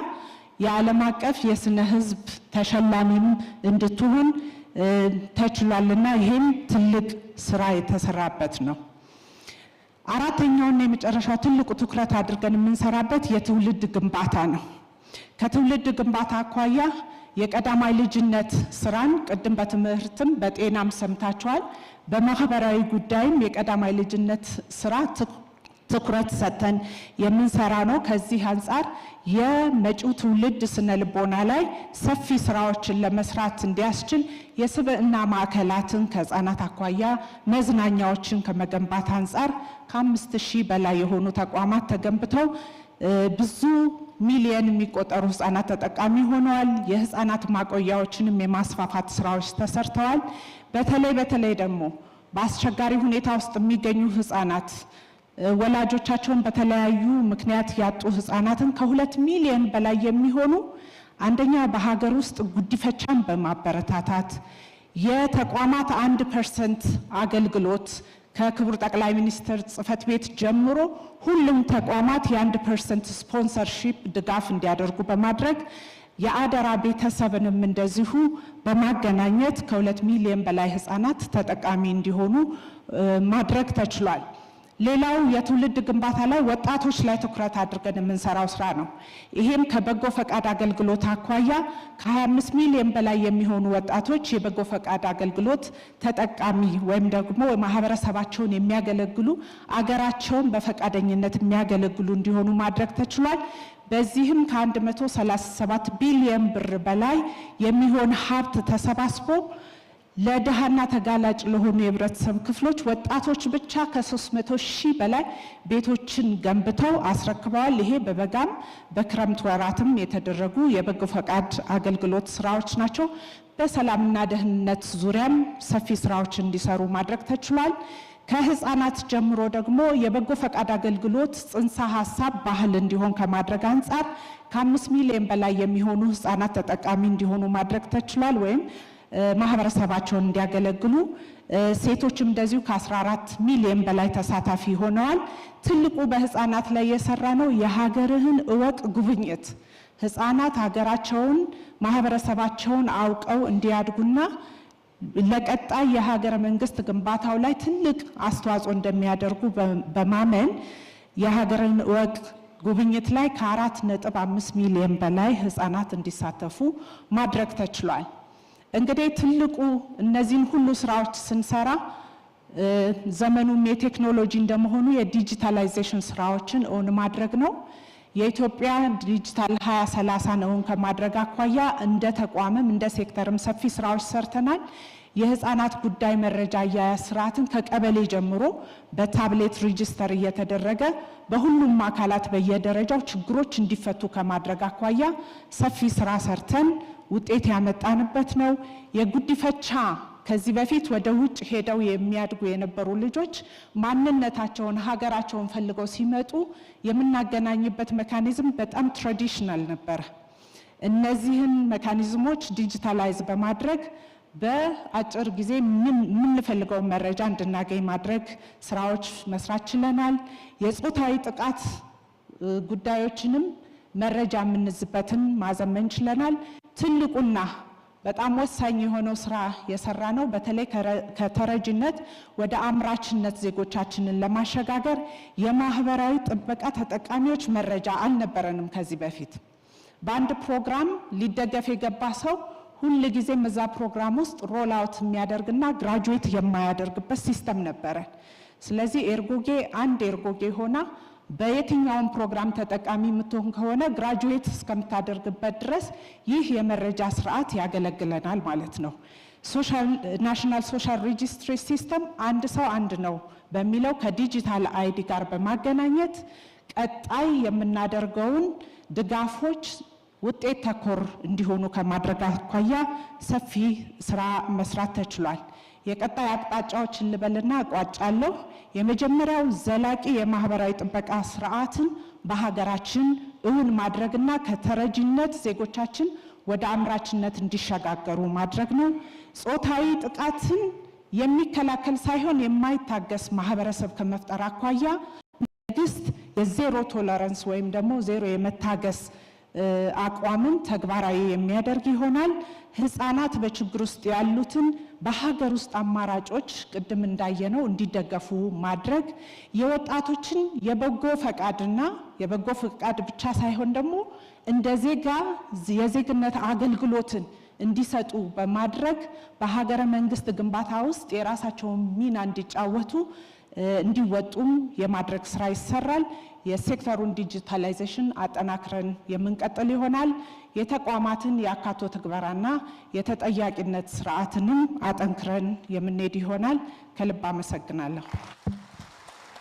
የዓለም አቀፍ የስነ ህዝብ ተሸላሚም እንድትሆን ተችሏልና ይህም ትልቅ ስራ የተሰራበት ነው። አራተኛውና የመጨረሻው ትልቁ ትኩረት አድርገን የምንሰራበት የትውልድ ግንባታ ነው። ከትውልድ ግንባታ አኳያ የቀዳማይ ልጅነት ስራን ቅድም በትምህርትም በጤናም ሰምታችኋል። በማህበራዊ ጉዳይም የቀዳማይ ልጅነት ስራ ትኩረት ሰጥተን የምንሰራ ነው። ከዚህ አንጻር የመጪው ትውልድ ስነ ልቦና ላይ ሰፊ ስራዎችን ለመስራት እንዲያስችል የስብዕና ማዕከላትን ከህፃናት አኳያ መዝናኛዎችን ከመገንባት አንጻር ከ5000 በላይ የሆኑ ተቋማት ተገንብተው ብዙ ሚሊዮን የሚቆጠሩ ህፃናት ተጠቃሚ ሆነዋል። የህፃናት ማቆያዎችንም የማስፋፋት ስራዎች ተሰርተዋል። በተለይ ደግሞ በአስቸጋሪ ሁኔታ ውስጥ የሚገኙ ህፃናት ወላጆቻቸውን በተለያዩ ምክንያት ያጡ ህፃናትን ከ2 ሚሊዮን በላይ የሚሆኑ አንደኛ በሀገር ውስጥ ጉዲፈቻን በማበረታታት የተቋማት 1% አገልግሎት ከክቡር ጠቅላይ ሚኒስትር ጽሕፈት ቤት ጀምሮ ሁሉም ተቋማት የ1% ስፖንሰርሺፕ ድጋፍ እንዲያደርጉ በማድረግ የአደራ ቤተሰብንም እንደዚሁ በማገናኘት ከ2 ሚሊዮን በላይ ህፃናት ተጠቃሚ እንዲሆኑ ማድረግ ተችሏል። ሌላው የትውልድ ግንባታ ላይ ወጣቶች ላይ ትኩረት አድርገን የምንሰራው ስራ ነው። ይሄም ከበጎ ፈቃድ አገልግሎት አኳያ ከ25 ሚሊዮን በላይ የሚሆኑ ወጣቶች የበጎ ፈቃድ አገልግሎት ተጠቃሚ ወይም ደግሞ ማህበረሰባቸውን የሚያገለግሉ አገራቸውን በፈቃደኝነት የሚያገለግሉ እንዲሆኑ ማድረግ ተችሏል። በዚህም ከ137 ቢሊዮን ብር በላይ የሚሆን ሀብት ተሰባስቦ ለደሃና ተጋላጭ ለሆኑ የህብረተሰብ ክፍሎች ወጣቶች ብቻ ከ300,000 በላይ ቤቶችን ገንብተው አስረክበዋል። ይሄ በበጋም በክረምት ወራትም የተደረጉ የበጎ ፈቃድ አገልግሎት ስራዎች ናቸው። በሰላምና ደህንነት ዙሪያም ሰፊ ስራዎች እንዲሰሩ ማድረግ ተችሏል። ከህፃናት ጀምሮ ደግሞ የበጎ ፈቃድ አገልግሎት ጽንሰ ሀሳብ ባህል እንዲሆን ከማድረግ አንጻር ከ5 ሚሊዮን በላይ የሚሆኑ ህፃናት ተጠቃሚ እንዲሆኑ ማድረግ ተችሏል ወይም ማህበረሰባቸውን እንዲያገለግሉ። ሴቶችም እንደዚሁ ከ14 ሚሊዮን በላይ ተሳታፊ ሆነዋል። ትልቁ በህፃናት ላይ የሰራ ነው የሀገርህን እወቅ ጉብኝት። ህፃናት ሀገራቸውን ማህበረሰባቸውን አውቀው እንዲያድጉና ለቀጣይ የሀገረ መንግስት ግንባታው ላይ ትልቅ አስተዋጽኦ እንደሚያደርጉ በማመን የሀገርን እወቅ ጉብኝት ላይ ከ4.5 ሚሊዮን በላይ ህፃናት እንዲሳተፉ ማድረግ ተችሏል። እንግዲህ ትልቁ እነዚህን ሁሉ ስራዎች ስንሰራ ዘመኑም የቴክኖሎጂ እንደመሆኑ የዲጂታላይዜሽን ስራዎችን እውን ማድረግ ነው። የኢትዮጵያ ዲጂታል 2030 ነውን ከማድረግ አኳያ እንደ ተቋምም እንደ ሴክተርም ሰፊ ስራዎች ሰርተናል። የህፃናት ጉዳይ መረጃ አያያዝ ስርዓትን ከቀበሌ ጀምሮ በታብሌት ሬጂስተር እየተደረገ በሁሉም አካላት በየደረጃው ችግሮች እንዲፈቱ ከማድረግ አኳያ ሰፊ ስራ ሰርተን ውጤት ያመጣንበት ነው። የጉዲፈቻ ከዚህ በፊት ወደ ውጭ ሄደው የሚያድጉ የነበሩ ልጆች ማንነታቸውን ሀገራቸውን ፈልገው ሲመጡ የምናገናኝበት ሜካኒዝም በጣም ትራዲሽናል ነበር። እነዚህን ሜካኒዝሞች ዲጂታላይዝ በማድረግ በአጭር ጊዜ የምንፈልገው መረጃ እንድናገኝ ማድረግ ስራዎች መስራት ችለናል። የጾታዊ ጥቃት ጉዳዮችንም መረጃ የምንዝበትን ማዘመን ችለናል። ትልቁና በጣም ወሳኝ የሆነው ስራ የሰራ ነው በተለይ ከተረጂነት ወደ አምራችነት ዜጎቻችንን ለማሸጋገር የማህበራዊ ጥበቃ ተጠቃሚዎች መረጃ አልነበረንም። ከዚህ በፊት በአንድ ፕሮግራም ሊደገፍ የገባ ሰው ሁሉ ጊዜ መዛ ፕሮግራም ውስጥ ሮል አውት የሚያደርግና ግራጁዌት የማያደርግበት ሲስተም ነበረ። ስለዚህ ኤርጎጌ አንድ ኤርጎጌ ሆና በየትኛውም ፕሮግራም ተጠቃሚ የምትሆን ከሆነ ግራጁዌት እስከምታደርግበት ድረስ ይህ የመረጃ ስርዓት ያገለግለናል ማለት ነው። ናሽናል ሶሻል ሬጂስትሪ ሲስተም አንድ ሰው አንድ ነው በሚለው ከዲጂታል አይዲ ጋር በማገናኘት ቀጣይ የምናደርገውን ድጋፎች ውጤት ተኮር እንዲሆኑ ከማድረግ አኳያ ሰፊ ስራ መስራት ተችሏል። የቀጣይ አቅጣጫዎችን ልበልና አቋጫለሁ። የመጀመሪያው ዘላቂ የማህበራዊ ጥበቃ ስርዓትን በሀገራችን እውን ማድረግና ከተረጂነት ዜጎቻችን ወደ አምራችነት እንዲሸጋገሩ ማድረግ ነው። ጾታዊ ጥቃትን የሚከላከል ሳይሆን የማይታገስ ማህበረሰብ ከመፍጠር አኳያ መንግስት የዜሮ ቶለራንስ ወይም ደግሞ ዜሮ የመታገስ አቋምን ተግባራዊ የሚያደርግ ይሆናል። ህፃናት በችግር ውስጥ ያሉትን በሀገር ውስጥ አማራጮች ቅድም እንዳየነው እንዲደገፉ ማድረግ፣ የወጣቶችን የበጎ ፈቃድና የበጎ ፈቃድ ብቻ ሳይሆን ደግሞ እንደ ዜጋ የዜግነት አገልግሎትን እንዲሰጡ በማድረግ በሀገረ መንግስት ግንባታ ውስጥ የራሳቸውን ሚና እንዲጫወቱ እንዲወጡም የማድረግ ስራ ይሰራል። የሴክተሩን ዲጂታላይዜሽን አጠናክረን የምንቀጥል ይሆናል። የተቋማትን የአካቶ ትግበራና የተጠያቂነት ስርዓትንም አጠንክረን የምንሄድ ይሆናል። ከልብ አመሰግናለሁ።